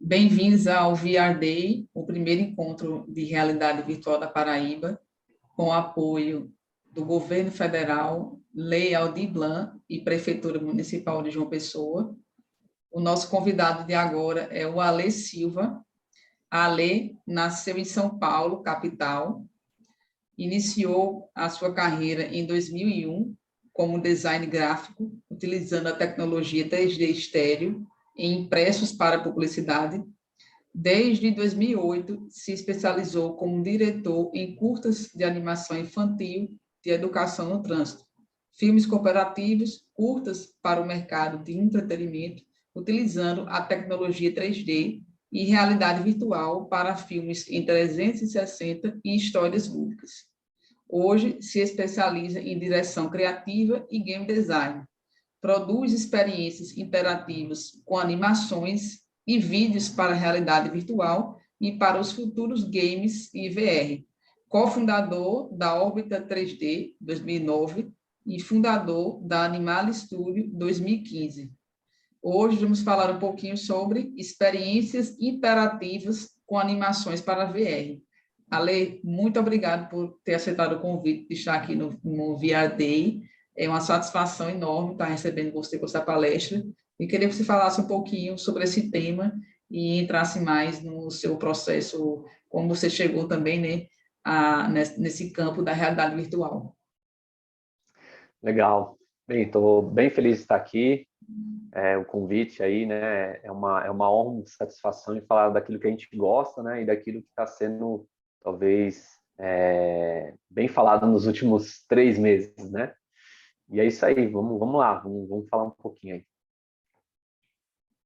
Bem-vindos ao VR Day, o primeiro encontro de realidade virtual da Paraíba, com apoio do Governo Federal, Lei Aldir Blanc e Prefeitura Municipal de João Pessoa. O nosso convidado de agora é o Alê Silva. A Alê nasceu em São Paulo, capital, iniciou a sua carreira em 2001 como design gráfico, utilizando a tecnologia 3D estéreo em impressos para publicidade. Desde 2008, se especializou como diretor em curtas de animação infantil de educação no trânsito, filmes cooperativos, curtas para o mercado de entretenimento, utilizando a tecnologia 3D e realidade virtual para filmes em 360 e histórias lúdicas. Hoje, se especializa em direção criativa e game design. Produz experiências interativas com animações e vídeos para a realidade virtual e para os futuros games e VR. Cofundador da Órbita 3D 2009 e fundador da Animal Studio 2015. Hoje vamos falar um pouquinho sobre experiências interativas com animações para VR. Ale, muito obrigado por ter aceitado o convite de estar aqui no VR Day. É uma satisfação enorme estar recebendo você com essa palestra. E queria que você falasse um pouquinho sobre esse tema e entrasse mais no seu processo, como você chegou também, né, nesse campo da realidade virtual. Legal. Bem, estou bem feliz de estar aqui. O convite aí, né, é uma honra, uma satisfação de falar daquilo que a gente gosta, né, e daquilo que está sendo, talvez, bem falado nos últimos 3 meses, né? E é isso aí, vamos lá, vamos falar um pouquinho aí.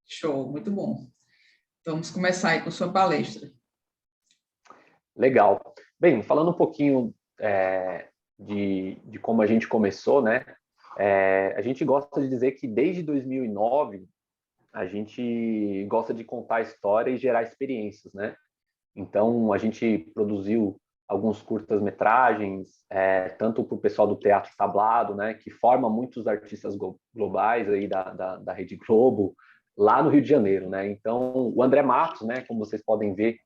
Show, muito bom. Então, vamos começar aí com sua palestra. Legal. Bem, falando um pouquinho de como a gente começou, né? A gente gosta de dizer que desde 2009 a gente gosta de contar história e gerar experiências, né? Então, a gente produziu alguns curtas-metragens, tanto para o pessoal do Teatro Tablado, né, que forma muitos artistas globais aí da Rede Globo, lá no Rio de Janeiro, né? Então, o André Matos, né, como vocês podem ver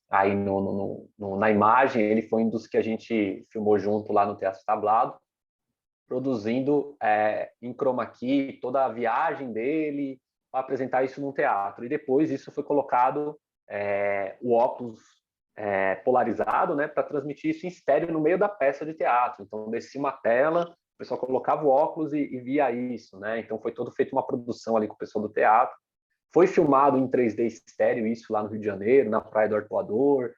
aí na imagem, ele foi um dos que a gente filmou junto lá no Teatro Tablado, produzindo em chroma key toda a viagem dele para apresentar isso num teatro. E depois isso foi colocado o óculos polarizado, né, para transmitir isso em estéreo no meio da peça de teatro. Então descia uma tela, o pessoal colocava o óculos e via isso, né? Então foi todo feito uma produção ali com o pessoal do teatro. Foi filmado em 3D estéreo, isso lá no Rio de Janeiro, na Praia do Arpoador,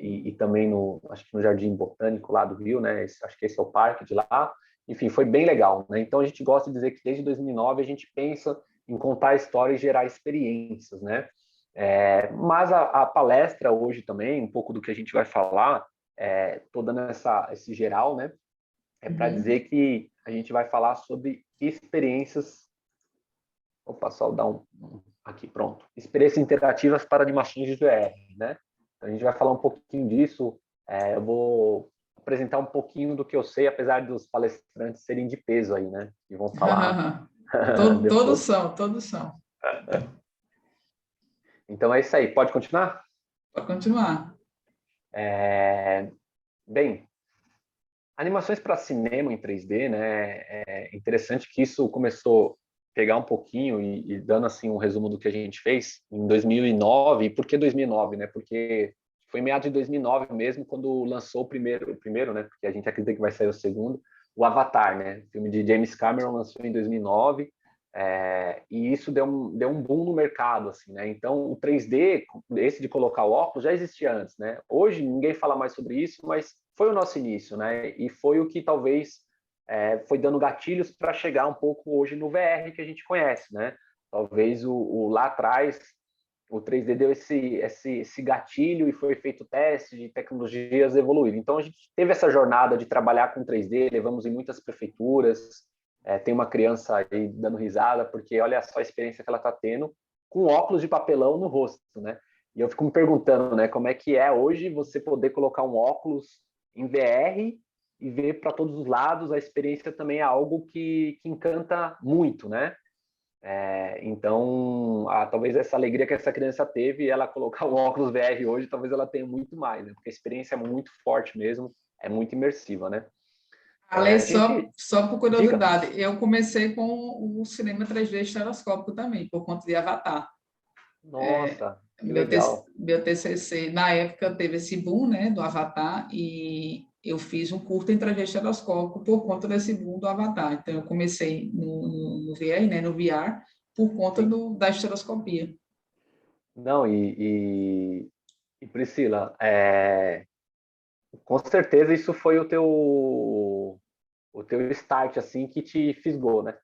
e também acho que no Jardim Botânico lá do Rio, né? Acho que esse é o parque de lá. Enfim, foi bem legal, né? Então a gente gosta de dizer que desde 2009 a gente pensa em contar história e gerar experiências, né? Mas a palestra hoje também, um pouco do que a gente vai falar, tô dando esse geral, né? Para dizer que a gente vai falar sobre experiências. Opa, só dar aqui, pronto. Experiências interativas para animações de VR, né? Então, a gente vai falar um pouquinho disso. Eu vou apresentar um pouquinho do que eu sei, apesar dos palestrantes serem de peso aí, né? E vão falar Todos são. Então é isso aí. Pode continuar? Pode continuar. Bem, animações para cinema em 3D, né? É interessante que isso começou pegar um pouquinho e dando assim um resumo do que a gente fez em 2009. E por que 2009, né? Porque foi em meados de 2009 mesmo quando lançou o primeiro, né? Porque a gente acredita que vai sair o segundo, o Avatar, né? O filme de James Cameron lançou em 2009, e isso deu um boom no mercado, assim, né? Então o 3D, esse de colocar o óculos, já existia antes, né? Hoje ninguém fala mais sobre isso, mas foi o nosso início, né? E foi o que talvez foi dando gatilhos para chegar um pouco hoje no VR que a gente conhece, né? Talvez lá atrás o 3D deu esse gatilho e foi feito teste de tecnologias evoluir. Então a gente teve essa jornada de trabalhar com 3D, levamos em muitas prefeituras, tem uma criança aí dando risada porque olha só a experiência que ela está tendo com óculos de papelão no rosto, né? E eu fico me perguntando, né, como é que é hoje você poder colocar um óculos em VR e ver para todos os lados. A experiência também é algo que encanta muito, né? Então, talvez essa alegria que essa criança teve, ela colocar o óculos VR hoje, talvez ela tenha muito mais, né? Porque a experiência é muito forte mesmo, é muito imersiva, né? Ale, A gente... só por Diga. curiosidade, eu comecei com o cinema 3D estereoscópico também, por conta de Avatar. Nossa, que legal. Meu TCC, na época, teve esse boom, né, do Avatar, e eu fiz um curto em 3D estereoscópico por conta desse boom do Avatar. Então, eu comecei no VR, né, no VR, por conta Sim. da estereoscopia. Não, e Priscila, com certeza isso foi o teu start, assim, que te fisgou, né?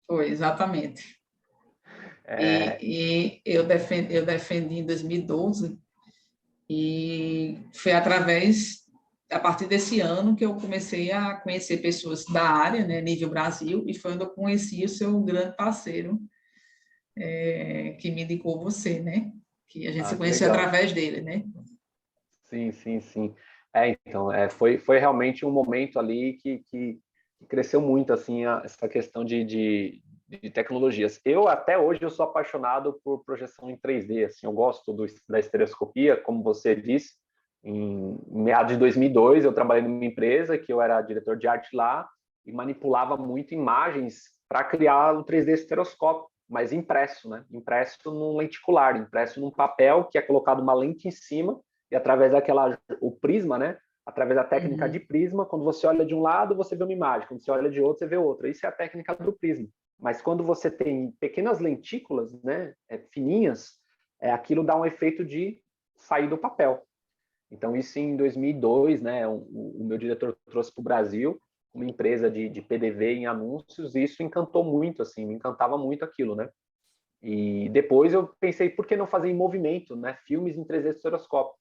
Foi, exatamente. É, Eu defendi em 2012, e foi a partir desse ano, que eu comecei a conhecer pessoas da área, né, nível Brasil, e foi onde eu conheci o seu grande parceiro, que me indicou você, né? Que a gente se que conheceu legal. através dele, né? Sim, sim, sim. Então, foi realmente um momento ali que cresceu muito, assim, essa questão de tecnologias. Até hoje, eu sou apaixonado por projeção em 3D, assim, eu gosto da estereoscopia, como você disse. Em meados de 2002, eu trabalhei numa empresa que eu era diretor de arte lá e manipulava muito imagens para criar o 3D estereoscópio, mas impresso, né? Impresso num lenticular, impresso num papel que é colocado uma lente em cima e através o prisma, né? Através da técnica de Uhum. prisma, quando você olha de um lado, você vê uma imagem, quando você olha de outro, você vê outra. Isso é a técnica do prisma. Mas quando você tem pequenas lentículas, né, fininhas, aquilo dá um efeito de sair do papel. Então, isso em 2002, né, o meu diretor trouxe para o Brasil uma empresa de PDV em anúncios, e isso encantou muito, assim, me encantava muito aquilo, né? E depois eu pensei, por que não fazer em movimento, né? Filmes em 3D estereoscópio.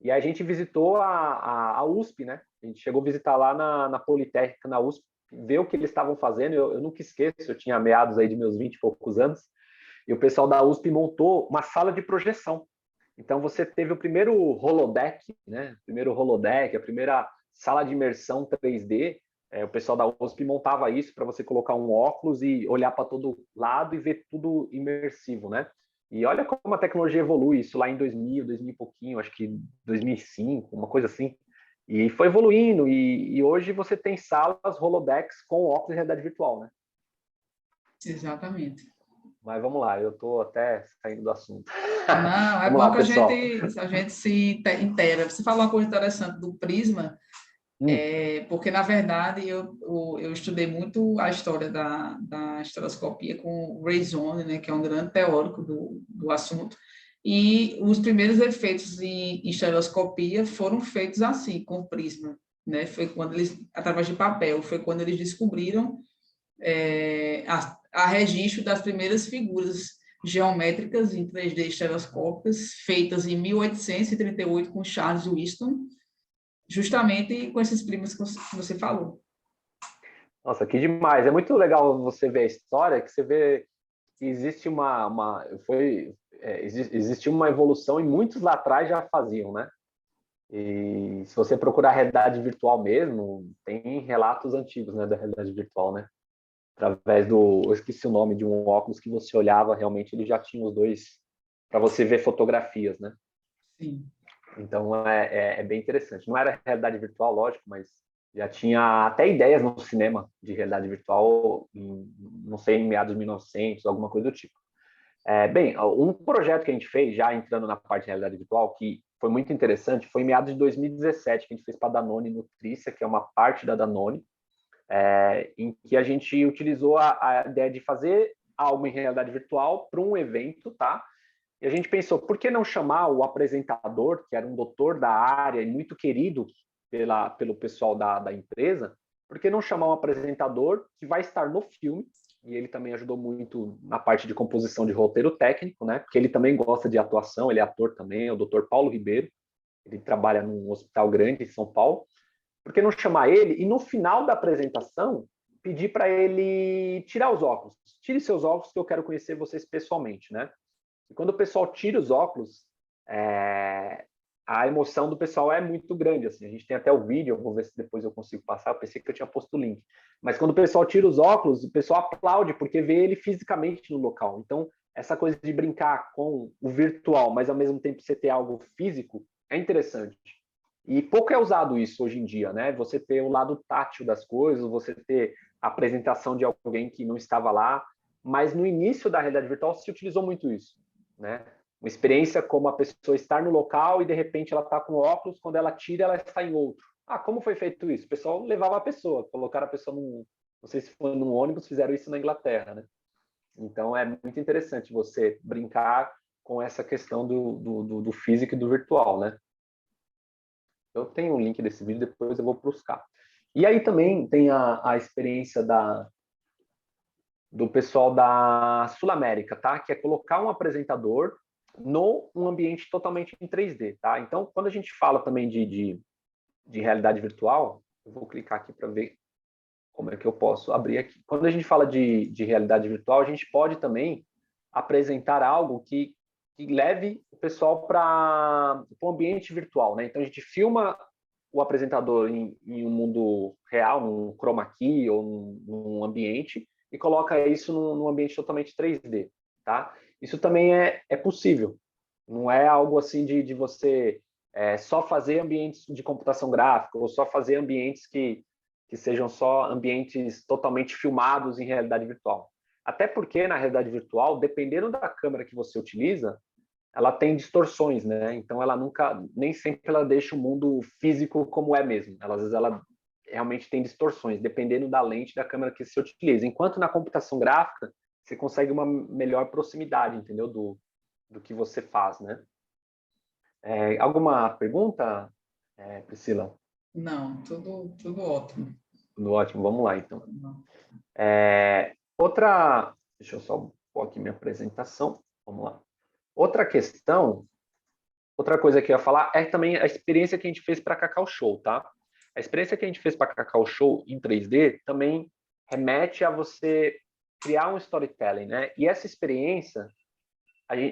E aí a gente visitou a USP, né? A gente chegou a visitar lá na Politécnica, na USP, ver o que eles estavam fazendo. Eu nunca esqueço, eu tinha meados aí de meus 20 e poucos anos, e o pessoal da USP montou uma sala de projeção. Então você teve o primeiro holodeck, né? O primeiro holodeck, a primeira sala de imersão 3D. O pessoal da USP montava isso para você colocar um óculos e olhar para todo lado e ver tudo imersivo, né? E olha como a tecnologia evolui, isso lá em 2000, 2000 e pouquinho, acho que 2005, uma coisa assim. E foi evoluindo, e hoje você tem salas holodecks com óculos de realidade virtual, né? Exatamente. Mas vamos lá, eu estou até saindo do assunto. Não, é Vamos bom lá, que pessoal. a gente se inteira. Você falou uma coisa interessante do prisma, Hum, porque, na verdade, eu estudei muito a história da estereoscopia com o Ray Zone, né, que é um grande teórico do assunto, e os primeiros efeitos em estereoscopia foram feitos assim, com prisma, né, foi quando eles, através de papel, foi quando eles descobriram a registro das primeiras figuras geométricas em 3D estereoscópicas, feitas em 1838 com Charles Whiston, justamente com esses primos que você falou. Nossa, que demais. É muito legal você ver a história, que você vê que existe existe uma evolução e muitos lá atrás já faziam, né? E se você procurar a realidade virtual mesmo, tem relatos antigos, né, da realidade virtual, né? Através eu esqueci o nome de um óculos que você olhava, realmente ele já tinha os dois para você ver fotografias, né? Sim. Então é bem interessante. Não era realidade virtual, lógico, mas já tinha até ideias no cinema de realidade virtual, não sei, em meados de 1900, alguma coisa do tipo. Bem, um projeto que a gente fez, já entrando na parte de realidade virtual, que foi muito interessante, foi em meados de 2017, que a gente fez para a Danone Nutrícia, que é uma parte da Danone, em que a gente utilizou a ideia de fazer algo em realidade virtual para um evento, tá? E a gente pensou, por que não chamar o apresentador, que era um doutor da área e muito querido pelo pessoal da empresa, por que não chamar um apresentador que vai estar no filme, e ele também ajudou muito na parte de composição de roteiro técnico, né? Porque ele também gosta de atuação, ele é ator também, é o Dr. Paulo Ribeiro, ele trabalha num hospital grande em São Paulo. Por que não chamar ele e no final da apresentação pedir para ele tirar os óculos? Tire seus óculos que eu quero conhecer vocês pessoalmente, né? E quando o pessoal tira os óculos, é, a emoção do pessoal é muito grande, assim. A gente tem até o vídeo, eu vou ver se depois eu consigo passar, eu pensei que eu tinha posto o link. Mas quando o pessoal tira os óculos, o pessoal aplaude, porque vê ele fisicamente no local. Então, essa coisa de brincar com o virtual, mas ao mesmo tempo você ter algo físico, é interessante. E pouco é usado isso hoje em dia, né? Você ter o lado tátil das coisas, você ter a apresentação de alguém que não estava lá, mas no início da realidade virtual se utilizou muito isso, né? Uma experiência como a pessoa estar no local e de repente ela está com óculos, quando ela tira, ela está em outro. Ah, como foi feito isso? O pessoal levava a pessoa, colocaram a pessoa num, não sei se foi num ônibus, fizeram isso na Inglaterra, né? Então é muito interessante você brincar com essa questão do físico e do virtual, né? Eu tenho um link desse vídeo, depois eu vou buscar. E aí também tem a experiência do pessoal da Sul América, tá? Que é colocar um apresentador no um ambiente totalmente em 3D, tá? Então, quando a gente fala também de realidade virtual, eu vou clicar aqui para ver como é que eu posso abrir aqui. Quando a gente fala de realidade virtual, a gente pode também apresentar algo que leve o pessoal para o ambiente virtual, né? Então, a gente filma o apresentador em um mundo real, num chroma key ou num ambiente, e coloca isso num ambiente totalmente 3D, tá? Isso também é possível. Não é algo assim de você só fazer ambientes de computação gráfica ou só fazer ambientes que sejam só ambientes totalmente filmados em realidade virtual. Até porque, na realidade virtual, dependendo da câmera que você utiliza, ela tem distorções, né? Então ela nunca, nem sempre ela deixa o mundo físico como é mesmo. Ela, às vezes ela realmente tem distorções, dependendo da lente da câmera que você utiliza. Enquanto na computação gráfica, você consegue uma melhor proximidade, entendeu? Do que você faz, né? Alguma pergunta, Priscila? Não, tudo ótimo. Tudo ótimo, vamos lá então. Outra, deixa eu só pôr aqui minha apresentação, vamos lá. Outra questão, outra coisa que eu ia falar é também a experiência que a gente fez para Cacau Show, tá? A experiência que a gente fez para Cacau Show em 3D também remete a você criar um storytelling, né? E essa experiência,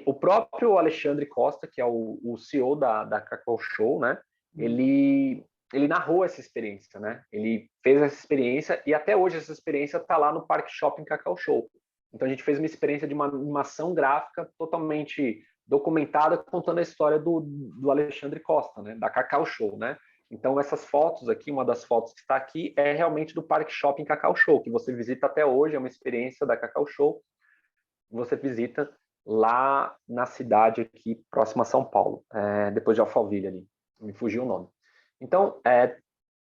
o próprio Alexandre Costa, que é o CEO da Cacau Show, né? Ele narrou essa experiência, né? Ele fez essa experiência e até hoje essa experiência está lá no Parque Shopping Cacau Show. Então a gente fez uma experiência de uma animação gráfica totalmente documentada, contando a história do Alexandre Costa, né? Da Cacau Show, né? Então essas fotos aqui, uma das fotos que está aqui é realmente do Parque Shopping Cacau Show, que você visita até hoje, é uma experiência da Cacau Show. Você visita lá na cidade aqui, próxima a São Paulo, depois de Alphaville ali, me fugiu o nome. Então,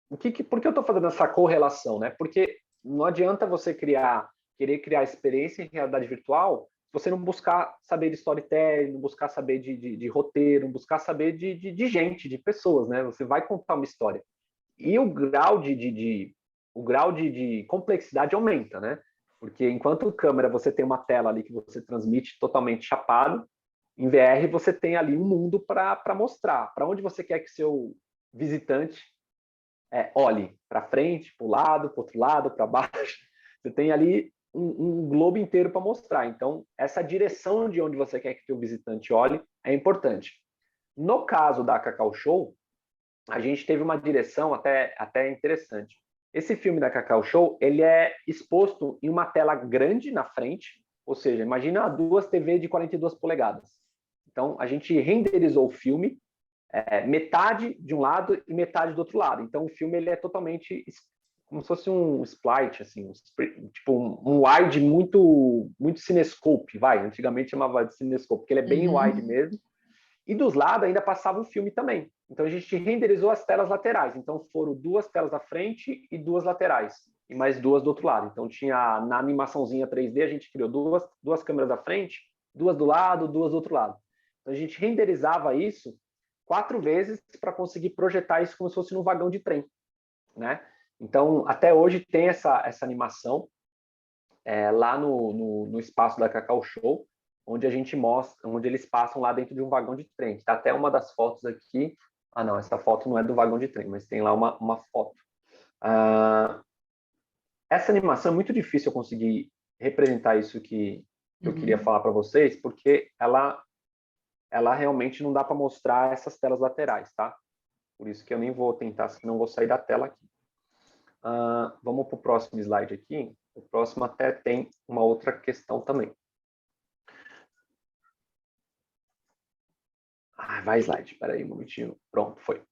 por que eu estou fazendo essa correlação, né? Porque não adianta você querer criar experiência em realidade virtual se você não buscar saber de storytelling, não buscar saber de roteiro, não buscar saber de gente, de pessoas, né? Você vai contar uma história. E o grau de complexidade aumenta, né? Porque enquanto câmera você tem uma tela ali que você transmite totalmente chapado, em VR você tem ali um mundo para mostrar. Para onde você quer que seu visitante olhe, para frente, para o lado, para o outro lado, para baixo. Você tem ali um globo inteiro para mostrar. Então, essa direção de onde você quer que o visitante olhe é importante. No caso da Cacau Show, a gente teve uma direção até interessante. Esse filme da Cacau Show, ele é exposto em uma tela grande na frente, ou seja, imagina duas TV de 42 polegadas. Então, a gente renderizou o filme, metade de um lado e metade do outro lado. Então, o filme ele é totalmente como se fosse um splite, assim, tipo um wide muito cinescope, vai. Antigamente chamava de cinescope, porque ele é bem wide mesmo. E dos lados ainda passava um filme também. Então a gente renderizou as telas laterais. Então foram duas telas à frente e duas laterais. E mais duas do outro lado. Então tinha na animaçãozinha 3D a gente criou duas câmeras à frente, duas do lado, duas do outro lado. Então a gente renderizava isso 4 vezes para conseguir projetar isso como se fosse num vagão de trem, né? Então até hoje tem essa animação lá no espaço da Cacau Show, onde a gente mostra, onde eles passam lá dentro de um vagão de trem. Tá até uma das fotos aqui. Ah, não, essa foto não é do vagão de trem, mas tem lá uma foto. Essa animação é muito difícil eu conseguir representar isso que eu queria falar para vocês, porque ela ela realmente não dá para mostrar essas telas laterais, tá? Por isso que eu nem vou tentar, senão vou sair da tela aqui. Vamos para o próximo slide aqui. O próximo até tem uma outra questão também. Vai slide, espera aí um momentinho. Pronto, foi.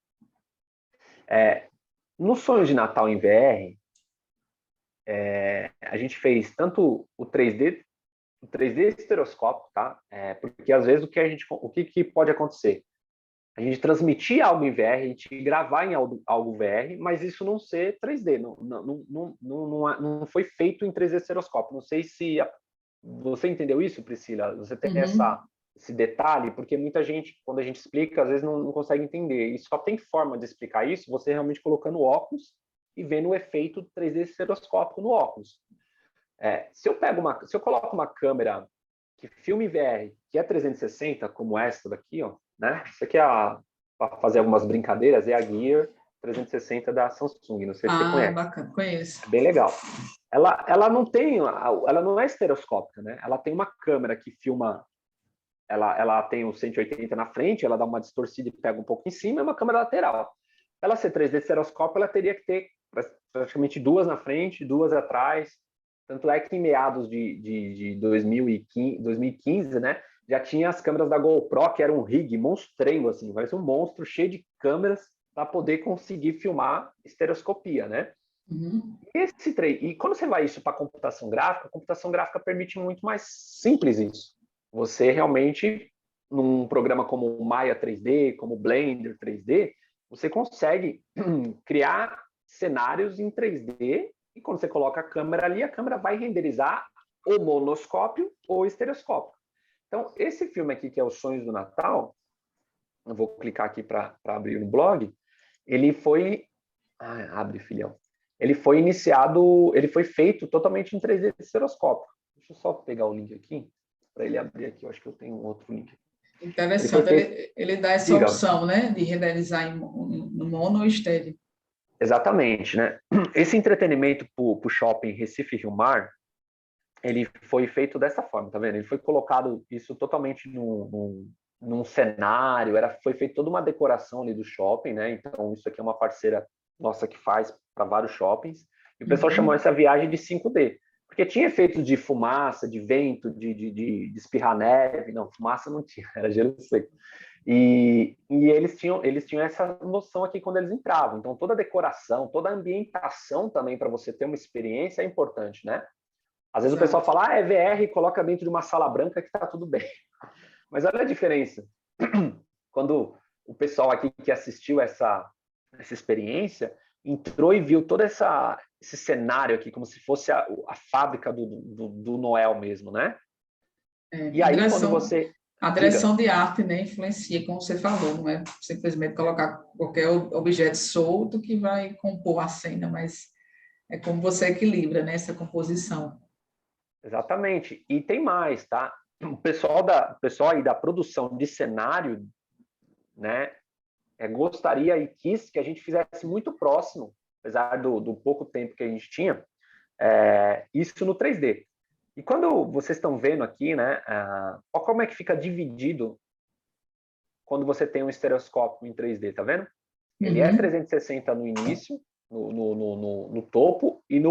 No Sonho de Natal em VR, a gente fez tanto o 3D estereoscópio, tá? Porque às vezes o que pode acontecer? A gente transmitir algo em VR, a gente gravar em algo VR, mas isso não ser 3D, não foi feito em 3D estereoscópio. Não sei se você entendeu isso, Priscila? Você tem esse detalhe, porque muita gente, quando a gente explica, às vezes não consegue entender. E só tem forma de explicar isso você realmente colocando óculos e vendo o efeito 3D estereoscópico no óculos. Se eu coloco uma câmera que filme VR, que é 360, como essa daqui, ó, né? Isso aqui para fazer algumas brincadeiras, é a Gear 360 da Samsung, não sei se você conhece. Bacana, conheço. É bem legal. Ela não é estereoscópica, né? Ela tem uma câmera que filma, ela tem o 180 na frente, ela dá uma distorcida e pega um pouco em cima, é uma câmera lateral. Ela ser 3D estereoscópio, ela teria que ter praticamente duas na frente, duas atrás. Tanto é que em meados de 2015, né, já tinha as câmeras da GoPro, que era um rig monstrengo, assim, parece um monstro cheio de câmeras para poder conseguir filmar estereoscopia, né? E quando você vai isso para a computação gráfica permite muito mais simples isso. Você realmente, num programa como o Maya 3D, como o Blender 3D, você consegue criar cenários em 3D e quando você coloca a câmera ali, a câmera vai renderizar o monoscópio ou o estereoscópio. Então, esse filme aqui, que é Os Sonhos do Natal, eu vou clicar aqui para abrir o blog, ele foi... abre, filhão. Ele foi feito totalmente em 3D estereoscópio. Deixa eu só pegar o link aqui, para ele abrir aqui. Eu acho que eu tenho um outro link. Interessante, ele dá essa opção, né, de renderizar no mono ou estéreo. Exatamente, né? Esse entretenimento para o shopping Recife Rio Mar, ele foi feito dessa forma, tá vendo? Ele foi colocado isso totalmente num cenário, foi feita toda uma decoração ali do shopping, né? Então, isso aqui é uma parceira nossa que faz para vários shoppings. E o pessoal chamou essa viagem de 5D, porque tinha efeitos de fumaça, de vento, de espirrar neve. Não, fumaça não tinha, era gelo seco. E eles tinham essa noção aqui quando eles entravam. Então, toda a decoração, toda a ambientação também para você ter uma experiência é importante, né? Às vezes o pessoal fala, é VR, coloca dentro de uma sala branca que está tudo bem. Mas olha a diferença. Quando o pessoal aqui que assistiu essa experiência entrou e viu todo esse cenário aqui, como se fosse a fábrica do Noel mesmo, né? E aí, quando você... A direção de arte, né, influencia, como você falou, não é simplesmente colocar qualquer objeto solto que vai compor a cena, mas é como você equilibra, né, essa composição. Exatamente. E tem mais, tá? O pessoal aí da produção de cenário, né, gostaria e quis que a gente fizesse muito próximo, apesar do pouco tempo que a gente tinha, isso no 3D. E quando vocês estão vendo aqui, né, olha como é que fica dividido quando você tem um estereoscópio em 3D, tá vendo? Ele é 360 no início, no topo, e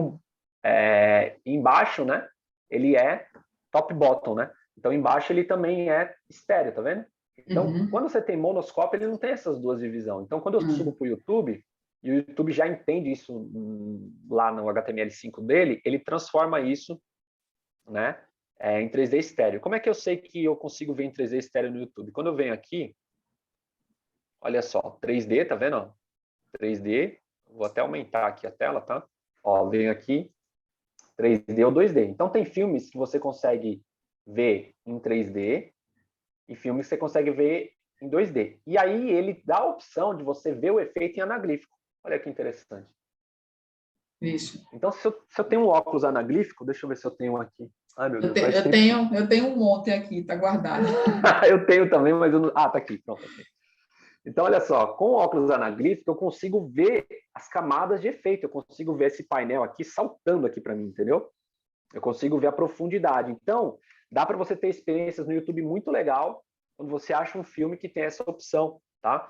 embaixo, né, ele é top-bottom, né? Então, embaixo ele também é estéreo, tá vendo? Então, quando você tem monoscópio, ele não tem essas duas divisões. Então, quando eu subo para o YouTube, e o YouTube já entende isso lá no HTML5 dele, ele transforma isso, né, em 3D estéreo. Como é que eu sei que eu consigo ver em 3D estéreo no YouTube? Quando eu venho aqui, olha só, 3D, tá vendo? Ó? 3D, vou até aumentar aqui a tela, tá? Ó, venho aqui, 3D ou 2D. Então, tem filmes que você consegue ver em 3D e filmes que você consegue ver em 2D. E aí ele dá a opção de você ver o efeito em anaglífico. Olha que interessante. Isso. Então, se eu tenho um óculos anaglífico, deixa eu ver se eu tenho um aqui. Ai, meu Deus. Eu tenho um monte aqui, tá guardado. Eu tenho também, mas eu não... tá aqui, pronto. Aqui. Então, olha só, com o óculos anaglífico, eu consigo ver as camadas de efeito, eu consigo ver esse painel aqui saltando aqui para mim, entendeu? Eu consigo ver a profundidade. Então, dá para você ter experiências no YouTube muito legal quando você acha um filme que tem essa opção, tá?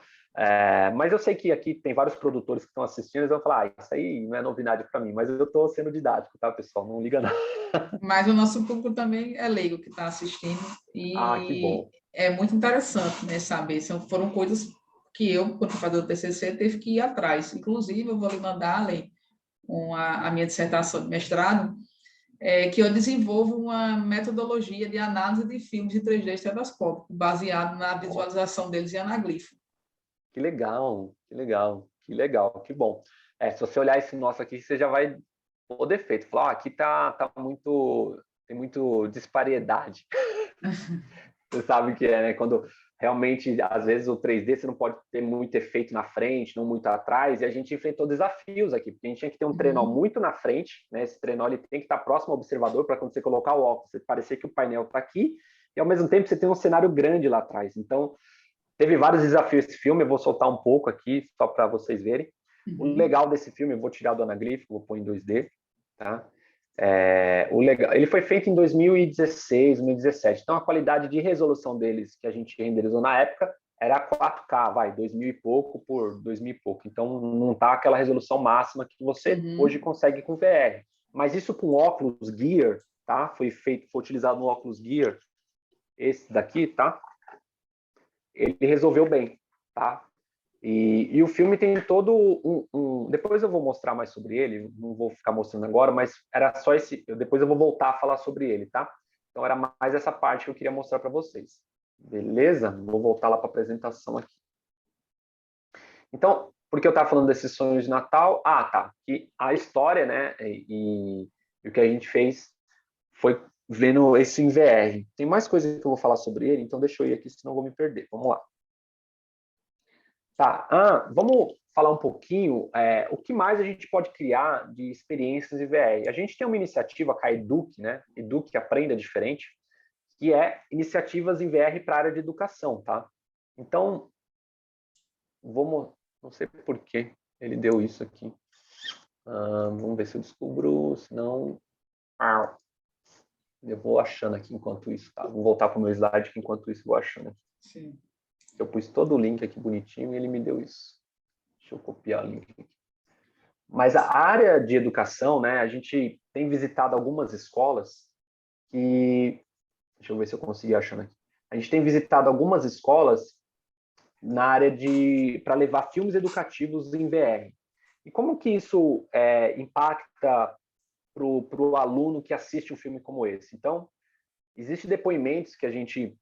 Mas eu sei que aqui tem vários produtores que estão assistindo, eles vão falar, isso aí não é novidade para mim, mas eu estou sendo didático, tá, pessoal? Não liga não. Mas o nosso público também é leigo que está assistindo Ah, que e bom. é muito interessante, né, saber. Foram coisas que eu, quando fazia o TCC, teve que ir atrás. Inclusive, eu vou lhe mandar, Lei, a minha dissertação de mestrado, que eu desenvolvo uma metodologia de análise de filmes em 3D estereoscópico, baseado na Ó, visualização deles em anaglifo. que legal, que legal, que legal, que bom. Se você olhar esse nosso aqui, você já vai o defeito. Falar, aqui tá muito, tem muito disparidade. Você sabe que né? Quando realmente, às vezes, o 3D você não pode ter muito efeito na frente, não muito atrás, e a gente enfrentou desafios aqui, porque a gente tinha que ter um trenó Uhum. muito na frente, né? Esse trenó ele tem que estar próximo ao observador para quando você colocar o óculos, você parecer que o painel está aqui, e ao mesmo tempo você tem um cenário grande lá atrás. Então, teve vários desafios esse filme, eu vou soltar um pouco aqui, só para vocês verem. O Uhum. legal desse filme, eu vou tirar do anaglifo, vou pôr em 2D, tá? O legal, ele foi feito em 2016, 2017, então a qualidade de resolução deles que a gente renderizou na época era 4K, 2000 e pouco por 2000 e pouco, então não tá aquela resolução máxima que você hoje Uhum. consegue com VR. Mas isso com óculos Gear, tá? Foi utilizado no óculos Gear, esse daqui, tá? Ele resolveu bem, tá? E o filme tem todo Depois eu vou mostrar mais sobre ele, não vou ficar mostrando agora, mas era só esse. Depois eu vou voltar a falar sobre ele, tá? Então era mais essa parte que eu queria mostrar para vocês. Beleza? Vou voltar lá para a apresentação aqui. Então, por que eu estava falando desses sonhos de Natal? Ah, tá. Que a história, né? E o que a gente fez foi vendo esse em VR. Tem mais coisas que eu vou falar sobre ele, então deixa eu ir aqui, senão eu vou me perder. Vamos lá. Tá, vamos falar um pouquinho o que mais a gente pode criar de experiências em VR. A gente tem uma iniciativa com a Educ, né? Educ Aprenda Diferente, que é iniciativas em VR para a área de educação, tá? Então, não sei por que ele deu isso aqui. Vamos ver se eu descubro, senão eu vou achando aqui enquanto isso, tá? Vou voltar para o meu slide que enquanto isso eu vou achando aqui. Sim. Eu pus todo o link aqui bonitinho e ele me deu isso. Deixa eu copiar o link aqui. Mas a área de educação, né, a gente tem visitado algumas escolas que... Deixa eu ver se eu consigo achar aqui. A gente tem visitado algumas escolas na área para levar filmes educativos em VR. E como que isso impacta para o aluno que assiste um filme como esse? Então, existem depoimentos que a gente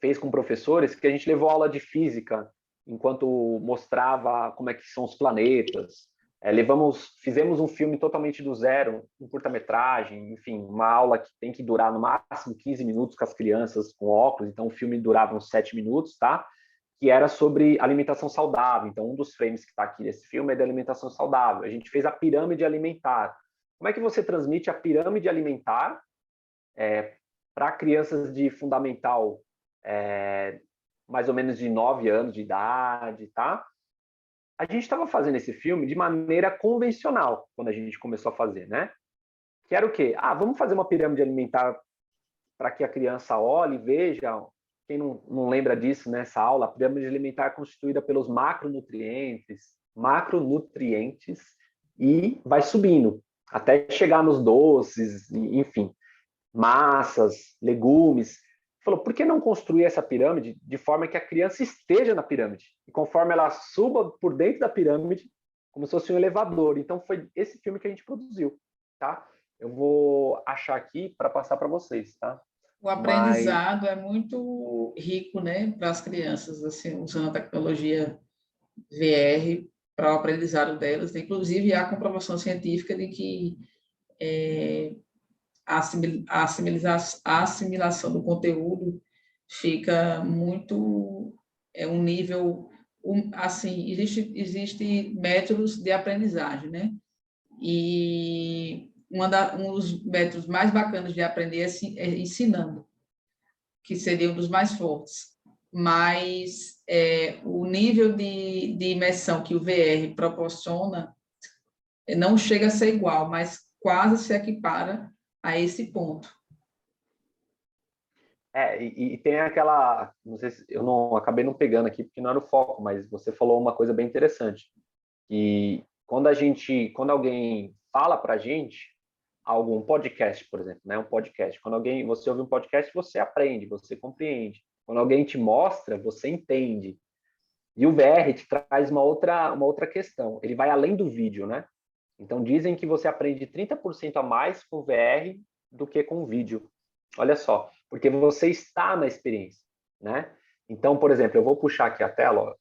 fez com professores que a gente levou aula de física enquanto mostrava como é que são os planetas. Fizemos um filme totalmente do zero, um curta-metragem, enfim, uma aula que tem que durar no máximo 15 minutos com as crianças com óculos, então o filme durava uns 7 minutos, tá? Que era sobre alimentação saudável. Então, um dos frames que está aqui nesse filme é de alimentação saudável. A gente fez a pirâmide alimentar. Como é que você transmite a pirâmide alimentar para crianças de fundamental mais ou menos de 9 anos de idade, tá? A gente estava fazendo esse filme de maneira convencional, quando a gente começou a fazer, né? Que era o quê? Vamos fazer uma pirâmide alimentar para que a criança olhe e veja. Quem não lembra disso nessa aula, a pirâmide alimentar é constituída pelos macronutrientes e vai subindo até chegar nos doces, enfim, massas, legumes. Falou, por que não construir essa pirâmide de forma que a criança esteja na pirâmide? E conforme ela suba por dentro da pirâmide, como se fosse um elevador. Então, foi esse filme que a gente produziu, tá? Eu vou achar aqui para passar para vocês, tá? O Mas, aprendizado é muito rico, né, para as crianças, assim, usando a tecnologia VR para o aprendizado delas. Inclusive, há comprovação científica de que a assimilação do conteúdo fica muito um nível assim, existe métodos de aprendizagem, né? E um dos métodos mais bacanas de aprender é ensinando, que seria um dos mais fortes. Mas o nível de imersão que o VR proporciona não chega a ser igual, mas quase se equipara a esse ponto. E tem aquela, não sei se eu não acabei não pegando aqui porque não era o foco, mas você falou uma coisa bem interessante, que quando alguém fala para a gente algo, um podcast, por exemplo, né, um podcast, você ouve um podcast, você aprende, você compreende. Quando alguém te mostra, você entende. E o VR te traz uma outra questão. Ele vai além do vídeo, né? Então dizem que você aprende 30% a mais com o VR do que com o vídeo. Olha só, porque você está na experiência, né? Então, por exemplo, eu vou puxar aqui a tela, ó.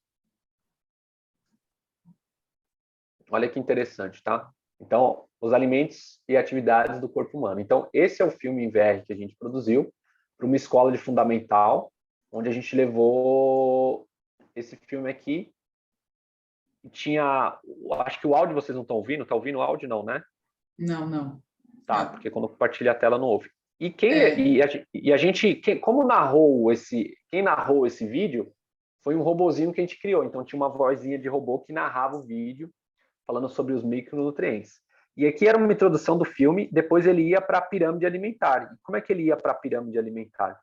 Olha que interessante, tá? Então, os alimentos e atividades do corpo humano. Então, esse é o filme em VR que a gente produziu para uma escola de fundamental, onde a gente levou esse filme aqui e tinha, acho que o áudio vocês não estão ouvindo, tá ouvindo o áudio não, né? Não, não. Tá, Ah, porque quando compartilha a tela não ouve. é, Quem narrou esse vídeo foi um robozinho que a gente criou. Então tinha uma vozinha de robô que narrava o vídeo falando sobre os micronutrientes. E aqui era uma introdução do filme, depois ele ia para a pirâmide alimentar. E como é que ele ia para a pirâmide alimentar?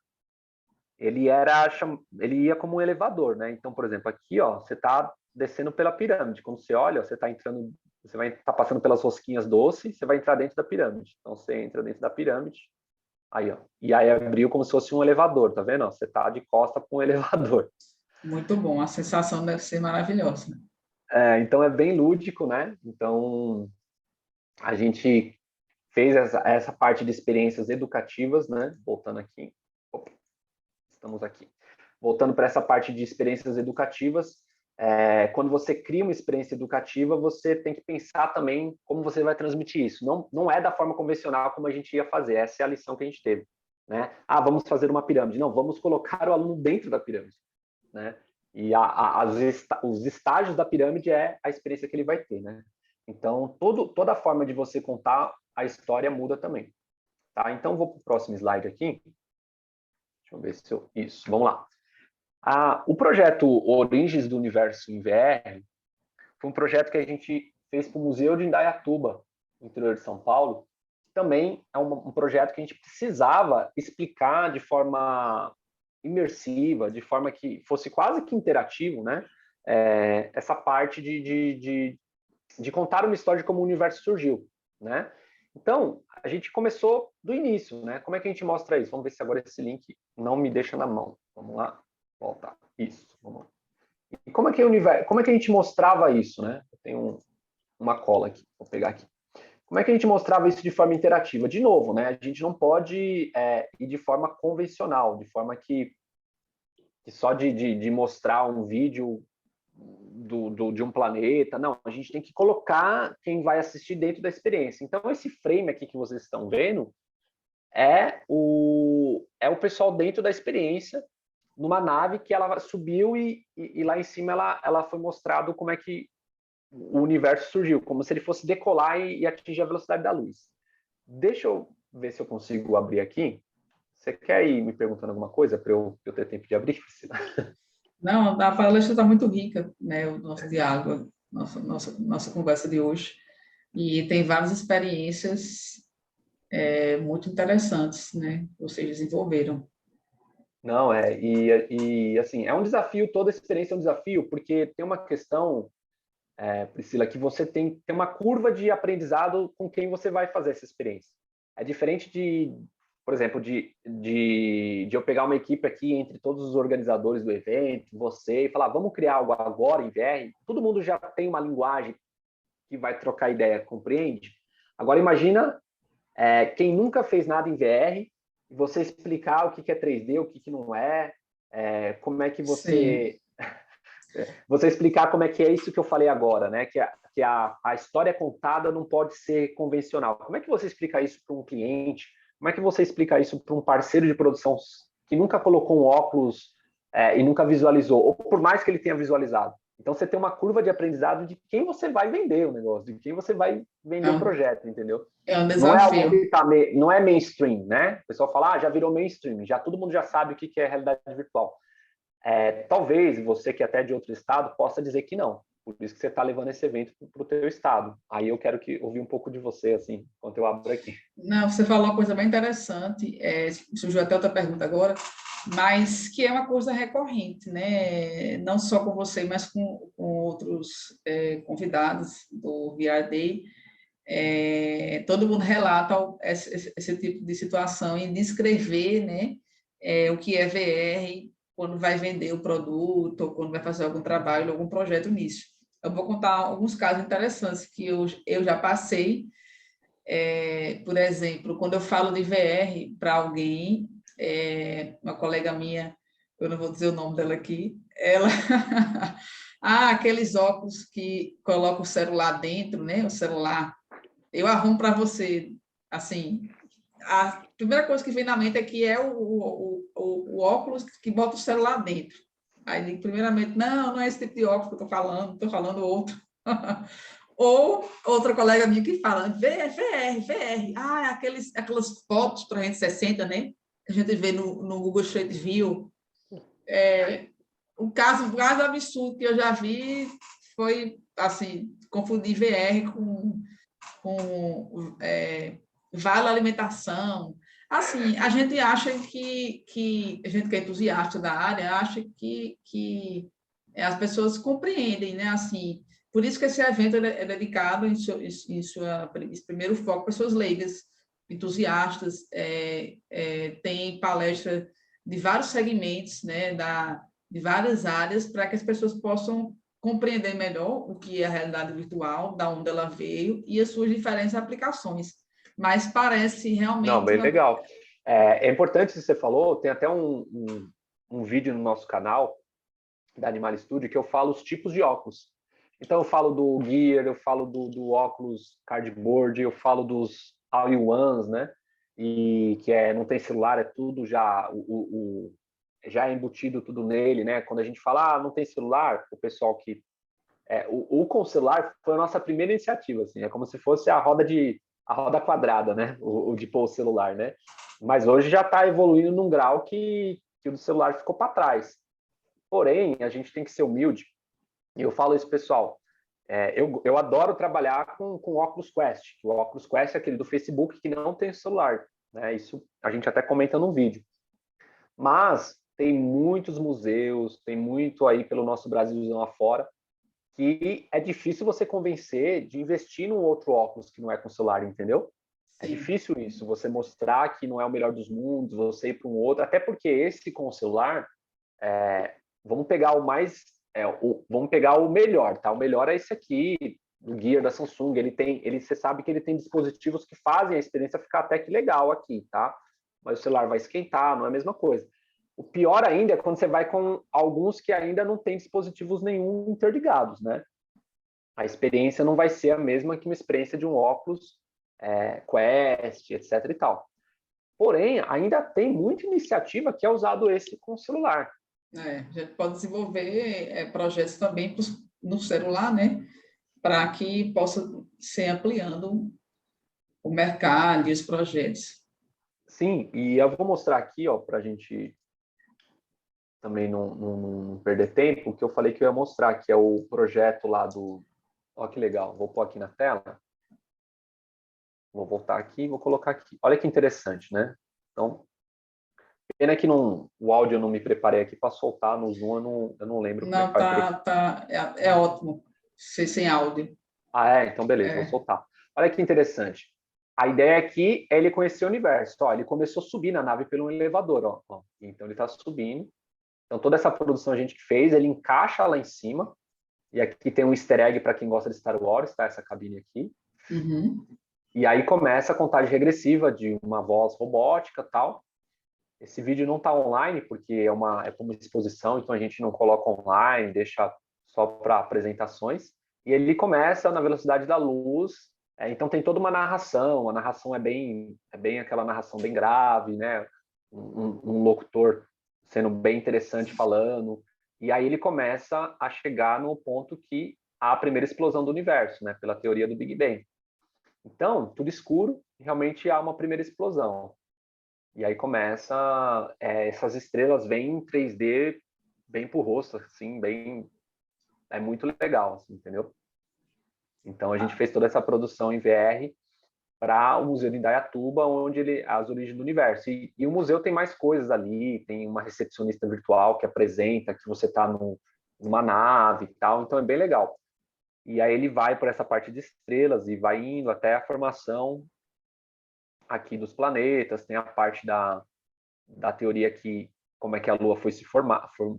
Ele ia como um elevador, né? Então, por exemplo, aqui, ó, você está descendo pela pirâmide. Quando você olha, você está entrando, você vai estar passando pelas rosquinhas doces, você vai entrar dentro da pirâmide. Então, você entra dentro da pirâmide, aí, ó, e aí abriu como se fosse um elevador, tá vendo? Ó, você está de costa com um elevador. muito bom. A sensação deve ser maravilhosa. Então, é bem lúdico, né? Então, a gente fez essa parte de experiências educativas, né? Voltando aqui. Opa, estamos aqui. Voltando para essa parte de experiências educativas, quando você cria uma experiência educativa, você tem que pensar também como você vai transmitir isso. Não é da forma convencional como a gente ia fazer, essa é a lição que a gente teve. Né? Vamos fazer uma pirâmide. Não, vamos colocar o aluno dentro da pirâmide. Né? E os estágios da pirâmide é a experiência que ele vai ter. Né? Então, toda a forma de você contar a história muda também. Tá? Então, vou para o próximo slide aqui. Deixa eu ver se eu... Isso, vamos lá. O projeto Origens do Universo em VR foi um projeto que a gente fez para o Museu de Indaiatuba, no interior de São Paulo. Também é um projeto que a gente precisava explicar de forma imersiva, de forma que fosse quase que interativo, né? Essa parte de contar uma história de como o universo surgiu, né? Então, a gente começou do início, né? Como é que a gente mostra isso? Vamos ver se agora esse link não me deixa na mão. Vamos lá, voltar. Isso, vamos lá. E como é que a gente mostrava isso, né? Eu tenho uma cola aqui, vou pegar aqui. Como é que a gente mostrava isso de forma interativa? De novo, né? A gente não pode ir de forma convencional, de forma que só de mostrar um vídeo de um planeta. Não, a gente tem que colocar quem vai assistir dentro da experiência. Então, esse frame aqui que vocês estão vendo é o pessoal dentro da experiência, numa nave que ela subiu e lá em cima ela foi mostrado como é que o universo surgiu, como se ele fosse decolar e atingir a velocidade da luz. Deixa eu ver se eu consigo abrir aqui. Você quer ir me perguntando alguma coisa para eu ter tempo de abrir? Não, a palestra está muito rica, né? O nosso diálogo, nossa conversa de hoje. E tem várias experiências muito interessantes, né? Que vocês desenvolveram. Não, assim, é um desafio, toda experiência é um desafio, porque tem uma questão, Priscila, que você tem uma curva de aprendizado com quem você vai fazer essa experiência. É diferente por exemplo, de eu pegar uma equipe aqui entre todos os organizadores do evento, você, e falar, vamos criar algo agora em VR. Todo mundo já tem uma linguagem que vai trocar ideia, compreende? Agora, imagina quem nunca fez nada em VR, você explicar o que é 3D, o que não é, como é que Sim. você explicar como é que é isso que eu falei agora, né? Que a história contada não pode ser convencional. Como é que você explica isso para um cliente? Como é que você explica isso para um parceiro de produção que nunca colocou um óculos e nunca visualizou, ou por mais que ele tenha visualizado? Então, você tem uma curva de aprendizado de quem você vai vender o negócio, de quem você vai vender É o um, projeto, entendeu? é um Não é algo desafio. que não é mainstream, né? O pessoal fala, já virou mainstream, já todo mundo já sabe o que é realidade virtual. Talvez você que é até de outro estado possa dizer que não. Por isso que você está levando esse evento para o teu estado. Aí eu quero ouvir um pouco de você, assim, enquanto eu abro aqui. Não, você falou uma coisa bem interessante, surgiu até outra pergunta agora, mas que é uma coisa recorrente, né? Não só com você, mas com outros convidados do VR Day. Todo mundo relata esse tipo de situação e descrever, né, o que é VR quando vai vender o produto ou quando vai fazer algum trabalho, algum projeto nisso. Eu vou contar alguns casos interessantes que eu já passei. Por exemplo, quando eu falo de VR para alguém, uma colega minha, eu não vou dizer o nome dela aqui, ela... aqueles óculos que colocam o celular dentro, né? O celular eu arrumo para você, assim, a primeira coisa que vem na mente é que é o óculos que bota o celular dentro. Aí, primeiramente, não é esse tipo de óculos que eu estou falando outro. Ou outra colega minha que fala, VR. Aquelas fotos 360, né? Que a gente vê no Google Street View. O caso mais absurdo que eu já vi foi, assim, confundir VR com vale alimentação. Assim, a gente acha a gente que é entusiasta da área, acha que as pessoas compreendem, né? Assim, por isso que esse evento é dedicado em primeiro foco, pessoas leigas, entusiastas, tem palestra de vários segmentos, né? De várias áreas, para que as pessoas possam compreender melhor o que é a realidade virtual, da onde ela veio e as suas diferentes aplicações. Mas parece Não, realmente bem legal. É importante que você falou, tem até um vídeo no nosso canal da Animal Studio que eu falo os tipos de óculos. Então eu falo do Gear, eu falo do óculos cardboard, eu falo dos all-in-ones, né? E que não tem celular, é tudo já já é embutido tudo nele, né? Quando a gente fala, não tem celular, o pessoal que o com celular foi a nossa primeira iniciativa, assim, é como se fosse a roda quadrada, né? O de pôr o celular, né? Mas hoje já está evoluindo num grau que o do celular ficou para trás. Porém, a gente tem que ser humilde. E eu falo isso, pessoal. Eu adoro trabalhar com o Oculus Quest. O Oculus Quest é aquele do Facebook que não tem celular, né? Isso a gente até comenta no vídeo. Mas tem muitos museus, tem muito aí pelo nosso Brasilzão afora, que é difícil você convencer de investir num outro óculos que não é com celular, entendeu? É sim, difícil isso, você mostrar que não é o melhor dos mundos, você ir para um outro, até porque esse com o celular, vamos pegar vamos pegar o melhor, tá? O melhor é esse aqui, o Gear da Samsung, você sabe que ele tem dispositivos que fazem a experiência ficar até que legal aqui, tá? Mas o celular vai esquentar, não é a mesma coisa. O pior ainda é quando você vai com alguns que ainda não têm dispositivos nenhum interligados, né? A experiência não vai ser a mesma que uma experiência de um óculos Quest, etc e tal. Porém, ainda tem muita iniciativa que é usado esse com o celular. a gente pode desenvolver projetos também no celular, né? Para que possa ser ampliando o mercado e os projetos. Sim, e eu vou mostrar aqui, ó, para a gente também não perder tempo, o que eu falei que eu ia mostrar, que é o projeto lá do... Ó, que legal, vou pôr aqui na tela. Vou voltar aqui e vou colocar aqui. Olha que interessante, né? Então, pena que o áudio eu não me preparei aqui para soltar no Zoom, eu não lembro como é que Não, faz direito. é ótimo, sem áudio. Então beleza, vou soltar. Olha que interessante. A ideia aqui é ele conhecer o universo. Ó, ele começou a subir na nave pelo elevador, ó. Então ele está subindo. Então toda essa produção a gente que fez, ele encaixa lá em cima. E aqui tem um easter egg para quem gosta de Star Wars, tá? Essa cabine aqui. Uhum. E aí começa a contagem regressiva de uma voz robótica, tal. Esse vídeo não está online porque é uma exposição, então a gente não coloca online, deixa só para apresentações. E ele começa na velocidade da luz. Então tem toda uma narração. A narração é bem aquela narração bem grave, né? Um locutor sendo bem interessante falando. E aí ele começa a chegar no ponto que há a primeira explosão do universo, né? Pela teoria do Big Bang. Então, tudo escuro, realmente há uma primeira explosão. E aí começa, essas estrelas vêm em 3D bem pro rosto, assim, bem é muito legal, assim, entendeu? Então, a gente fez toda essa produção em VR para o Museu de Indaiatuba, onde as origens do universo. E o museu tem mais coisas ali, tem uma recepcionista virtual que apresenta que você está numa nave e tal, então é bem legal. E aí ele vai por essa parte de estrelas e vai indo até a formação aqui dos planetas, tem a parte da teoria que como é que a Lua foi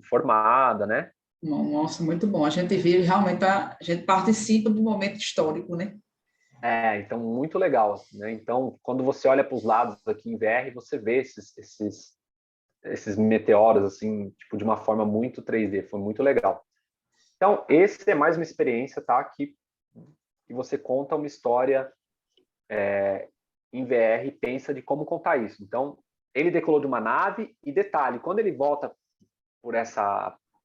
formada, né? Nossa, muito bom. A gente vive realmente, a gente participa do momento histórico, né? Então muito legal, né? Então, quando você olha para os lados aqui em VR, você vê esses meteoros assim, tipo de uma forma muito 3D, foi muito legal. Então, esse é mais uma experiência, tá? Que você conta uma história em VR e pensa de como contar isso. Então, ele decolou de uma nave e detalhe, quando ele volta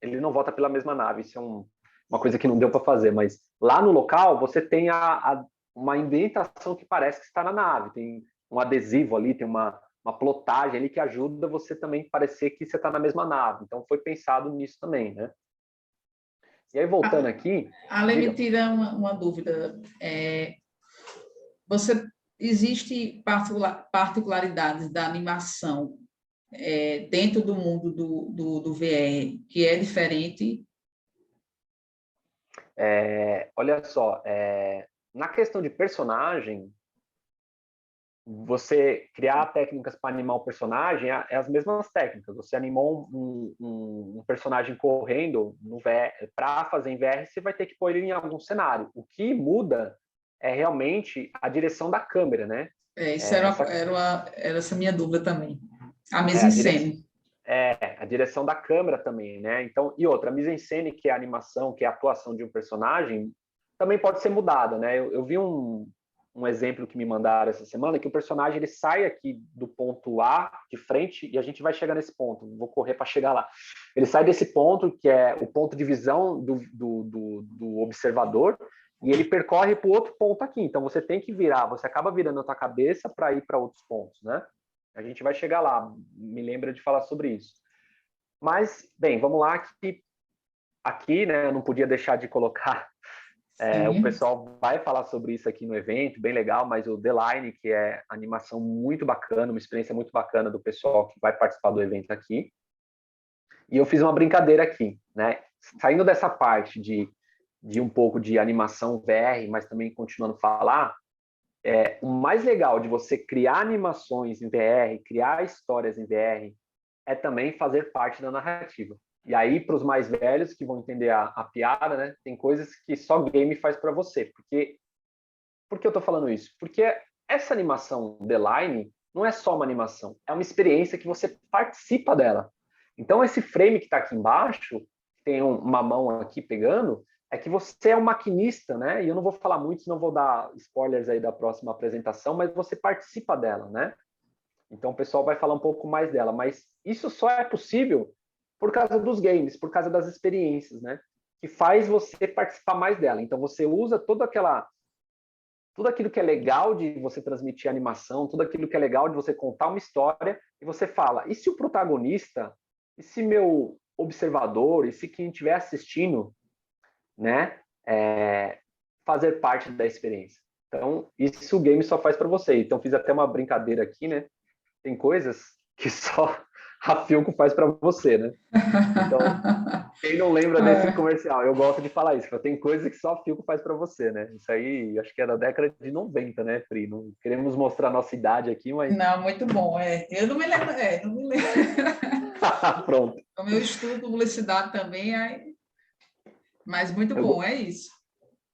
ele não volta pela mesma nave, isso é uma coisa que não deu para fazer, mas lá no local você tem uma indentação que parece que está na nave, tem um adesivo ali, tem uma plotagem ali que ajuda você também parecer que você está na mesma nave. Então foi pensado nisso também, né? E aí voltando aqui, Ale, me tira uma dúvida. Você existe particularidades da animação dentro do mundo do VR que é diferente? olha só, na questão de personagem, você criar técnicas para animar o personagem é as mesmas técnicas. Você animou um personagem correndo no VR, para fazer em VR, você vai ter que pôr ele em algum cenário. O que muda é realmente a direção da câmera, né? Isso era essa minha dúvida também. A É, a, mise-en-scène. a direção da câmera também, né? Então, e outra, a mise-en-scène, que é a animação, que é a atuação de um personagem, também pode ser mudada, né? Eu vi um exemplo que me mandaram essa semana, que o personagem ele sai aqui do ponto A de frente e a gente vai chegar nesse ponto. Vou correr para chegar lá. Ele sai desse ponto, que é o ponto de visão do observador, e ele percorre para o outro ponto aqui. Então você tem que virar, você acaba virando a tua cabeça para ir para outros pontos, né? A gente vai chegar lá, me lembra de falar sobre isso. Mas, bem, vamos lá, aqui né, eu não podia deixar de colocar o pessoal vai falar sobre isso aqui no evento, bem legal, mas o The Line, que é animação muito bacana, uma experiência muito bacana do pessoal que vai participar do evento aqui. E eu fiz uma brincadeira aqui, né? Saindo dessa parte de um pouco de animação VR, mas também continuando a falar, o mais legal de você criar animações em VR, criar histórias em VR, é também fazer parte da narrativa. E aí, para os mais velhos que vão entender a piada, né? Tem coisas que só game faz para você. Por que eu estou falando isso? Porque essa animação The Line não é só uma animação, é uma experiência que você participa dela. Então, esse frame que está aqui embaixo, tem uma mão aqui pegando, é que você é um maquinista, né? E eu não vou falar muito, senão vou dar spoilers aí da próxima apresentação, mas você participa dela, né? Então o pessoal vai falar um pouco mais dela, mas isso só é possível por causa dos games, por causa das experiências, né? Que faz você participar mais dela. Então você usa tudo aquilo que é legal de você transmitir animação, tudo aquilo que é legal de você contar uma história, e você fala, e se o protagonista, e se meu observador, e se quem estiver assistindo, né, fazer parte da experiência. Então, isso o game só faz para você. Então, fiz até uma brincadeira aqui, né? Tem coisas que só a Philco faz para você, né? Então, quem não lembra desse comercial, eu gosto de falar isso, tem coisas que só a Philco faz para você, né? Isso aí, acho que é da década de 90, né, Pri? Não queremos mostrar a nossa idade aqui, mas... Não, muito bom. Eu não me lembro, não me lembro. Pronto. O meu estudo publicidade também, mas muito bom, é isso.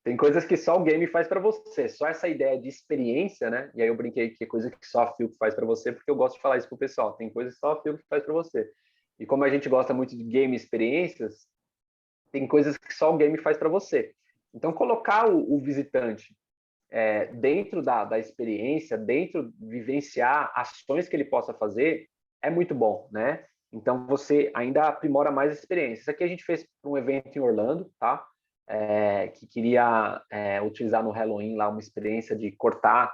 Tem coisas que só o game faz para você, só essa ideia de experiência, né? E aí eu brinquei que é coisa que só a Philco faz para você, porque eu gosto de falar isso pro pessoal. Tem coisas que só a Philco faz para você. E como a gente gosta muito de game experiências, tem coisas que só o game faz para você. Então, colocar o visitante dentro da experiência, dentro de vivenciar ações que ele possa fazer, é muito bom, né? Então, você ainda aprimora mais a experiência. Isso aqui a gente fez para um evento em Orlando, tá? Que queria utilizar no Halloween lá uma experiência de cortar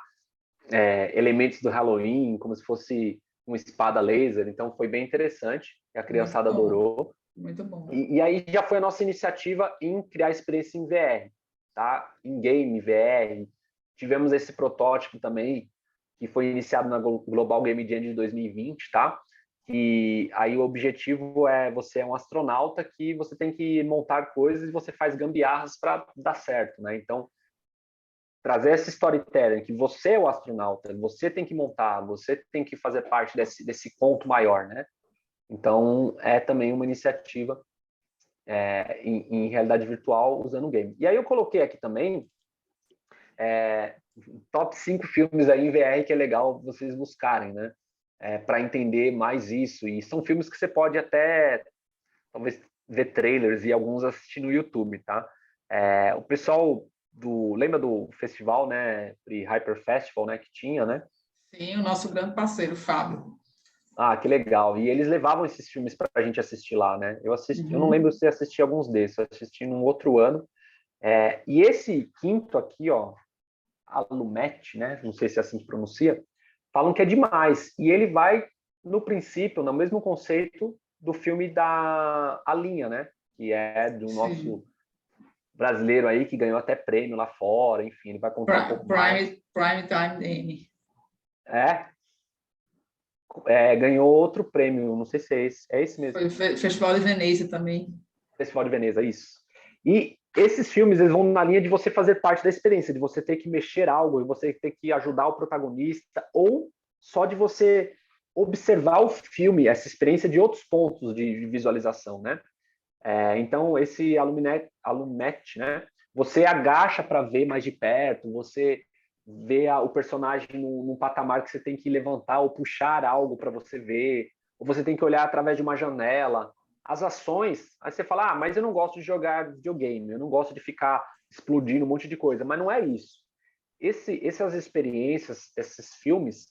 elementos do Halloween, como se fosse uma espada laser. Então, foi bem interessante. A criançada adorou. Muito bom. E aí já foi a nossa iniciativa em criar experiência em VR, tá? Em game, VR. Tivemos esse protótipo também, que foi iniciado na Global Game Jam de 2020, tá? E aí o objetivo é você é um astronauta que você tem que montar coisas e você faz gambiarras para dar certo, né? Então, trazer essa storytelling que você é o astronauta, você tem que montar, você tem que fazer parte desse conto maior, né? Então, é também uma iniciativa em realidade virtual usando o game. E aí eu coloquei aqui também top 5 filmes aí em VR que é legal vocês buscarem, né? Para entender mais isso. E são filmes que você pode até, talvez, ver trailers e alguns assistir no YouTube, tá? O pessoal lembra do festival, né? Hyper Festival, né? Que tinha, né? Sim, o nosso grande parceiro, Fábio. Ah, que legal. E eles levavam esses filmes para a gente assistir lá, né? Eu assisti, eu não lembro Uhum. se assisti alguns desses, eu assisti num outro ano. E esse quinto aqui, ó, Alumet, né? Não sei se é assim que pronuncia, falam que é demais. E ele vai, no princípio, no mesmo conceito do filme da A Linha, né? Que é do Sim. nosso brasileiro aí, que ganhou até prêmio lá fora, enfim, ele vai contar um pouco mais. Prime Time Emmy. É, ganhou outro prêmio, não sei se é esse mesmo. Foi o Festival de Veneza também. Festival de Veneza, isso. E esses filmes, eles vão na linha de você fazer parte da experiência, de você ter que mexer algo, de você ter que ajudar o protagonista, ou só de você observar o filme, essa experiência de outros pontos de visualização, né? Então, esse Alumet, né? Você agacha para ver mais de perto, você vê o personagem num patamar que você tem que levantar ou puxar algo para você ver, ou você tem que olhar através de uma janela. As ações, aí você fala, mas eu não gosto de jogar videogame, eu não gosto de ficar explodindo um monte de coisa, mas não é isso. Essas experiências, esses filmes,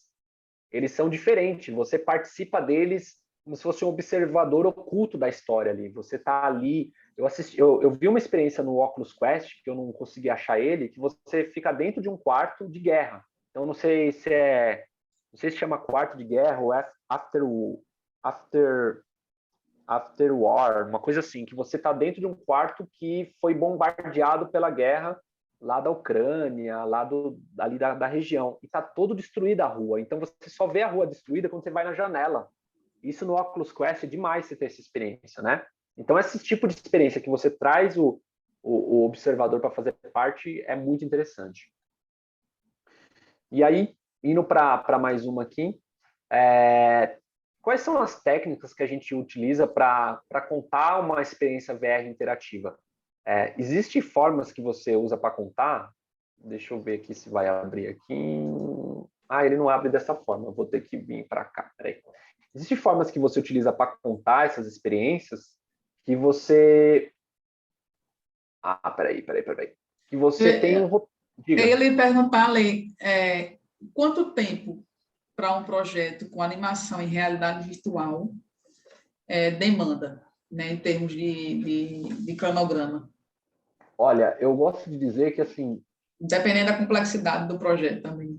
eles são diferentes. Você participa deles como se fosse um observador oculto da história ali. Você está ali. Eu vi uma experiência no Oculus Quest, que eu não consegui achar ele, que você fica dentro de um quarto de guerra. Então, não sei se chama quarto de guerra ou after, after war, uma coisa assim, que você está dentro de um quarto que foi bombardeado pela guerra lá da Ucrânia, ali da região, e está todo destruída a rua. Então você só vê a rua destruída quando você vai na janela. Isso no Oculus Quest é demais você ter essa experiência, né? Então esse tipo de experiência que você traz o observador para fazer parte é muito interessante. E aí, indo para mais uma aqui, quais são as técnicas que a gente utiliza para contar uma experiência VR interativa? Existem formas que você usa para contar? Deixa eu ver aqui se vai abrir aqui. Ah, ele não abre dessa forma. Eu vou ter que vir para cá. Peraí. Existem formas que você utiliza para contar essas experiências que você... Ah, peraí. Que você tem um... Diga. Ele perguntar ali, quanto tempo para um projeto com animação em realidade virtual demanda, né, em termos de cronograma? Olha, eu gosto de dizer que, assim, Dependendo da complexidade do projeto também.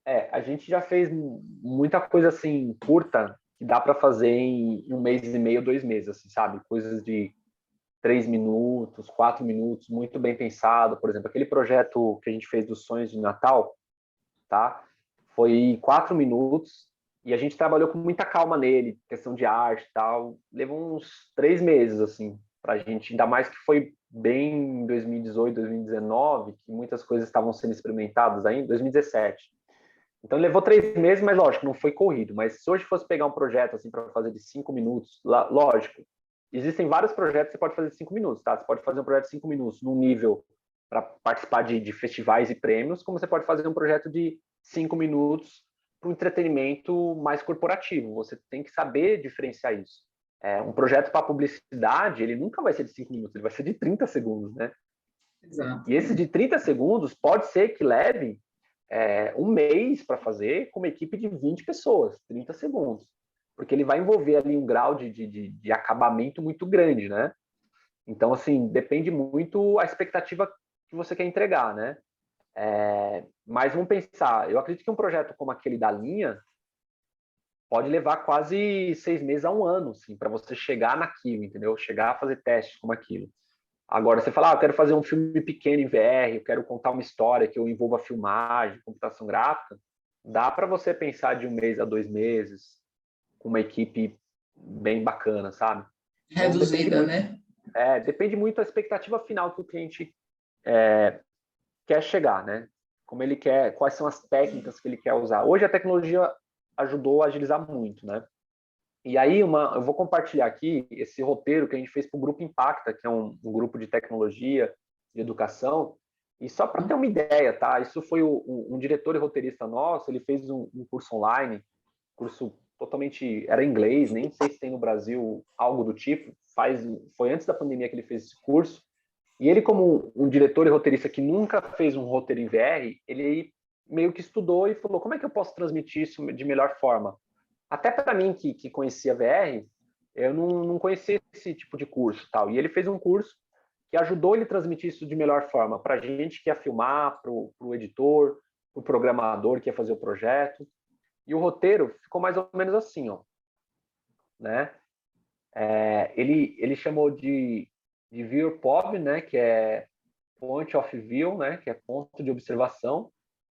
a gente já fez muita coisa assim curta que dá para fazer em 1 mês e meio, 2 meses, assim, sabe? Coisas de 3 minutos, 4 minutos, muito bem pensado. Por exemplo, aquele projeto que a gente fez dos sonhos de Natal, tá? Foi 4 minutos e a gente trabalhou com muita calma nele, questão de arte e tal. Levou uns 3 meses, assim, para a gente, ainda mais que foi bem em 2018, 2019, que muitas coisas estavam sendo experimentadas ainda, 2017. Então levou 3 meses, mas lógico, não foi corrido. Mas se hoje fosse pegar um projeto assim para fazer de 5 minutos, lógico, existem vários projetos que você pode fazer de 5 minutos, tá? Você pode fazer um projeto de 5 minutos num nível para participar de festivais e prêmios, como você pode fazer um projeto de 5 minutos para um entretenimento mais corporativo. Você tem que saber diferenciar isso. Um projeto para publicidade, ele nunca vai ser de 5 minutos, ele vai ser de 30 segundos, né? Exato. E esse de 30 segundos pode ser que leve 1 mês para fazer com uma equipe de 20 pessoas, 30 segundos. Porque ele vai envolver ali um grau de acabamento muito grande, né? Então, assim, depende muito a expectativa que você quer entregar, né? Mas vamos pensar, eu acredito que um projeto como aquele da linha, pode levar quase 6 meses a um ano, assim, para você chegar naquilo, entendeu? Chegar a fazer testes como aquilo. Agora, você fala, eu quero fazer um filme pequeno em VR, eu quero contar uma história que eu envolva filmagem, computação gráfica, dá para você pensar de 1 mês a 2 meses, com uma equipe bem bacana, sabe? Então, Reduzida, né? depende muito da expectativa final que o cliente quer chegar, né? Como ele quer, quais são as técnicas que ele quer usar. Hoje a tecnologia ajudou a agilizar muito, né? E aí eu vou compartilhar aqui esse roteiro que a gente fez para o Grupo Impacta, que é um grupo de tecnologia, de educação, e só para ter uma ideia, tá? Isso foi um diretor e roteirista nosso, ele fez um curso online, curso totalmente, era em inglês, nem sei se tem no Brasil algo do tipo, foi antes da pandemia que ele fez esse curso, e ele, como um diretor e roteirista que nunca fez um roteiro em VR, ele meio que estudou e falou, como é que eu posso transmitir isso de melhor forma? Até para mim, que conhecia VR, eu não conhecia esse tipo de curso. Tal. E ele fez um curso que ajudou ele a transmitir isso de melhor forma para a gente que ia filmar, para o editor, para o programador que ia fazer o projeto. E o roteiro ficou mais ou menos assim, ó, né? Ele chamou de View POV, né? Que é Point of View, né? Que é ponto de observação.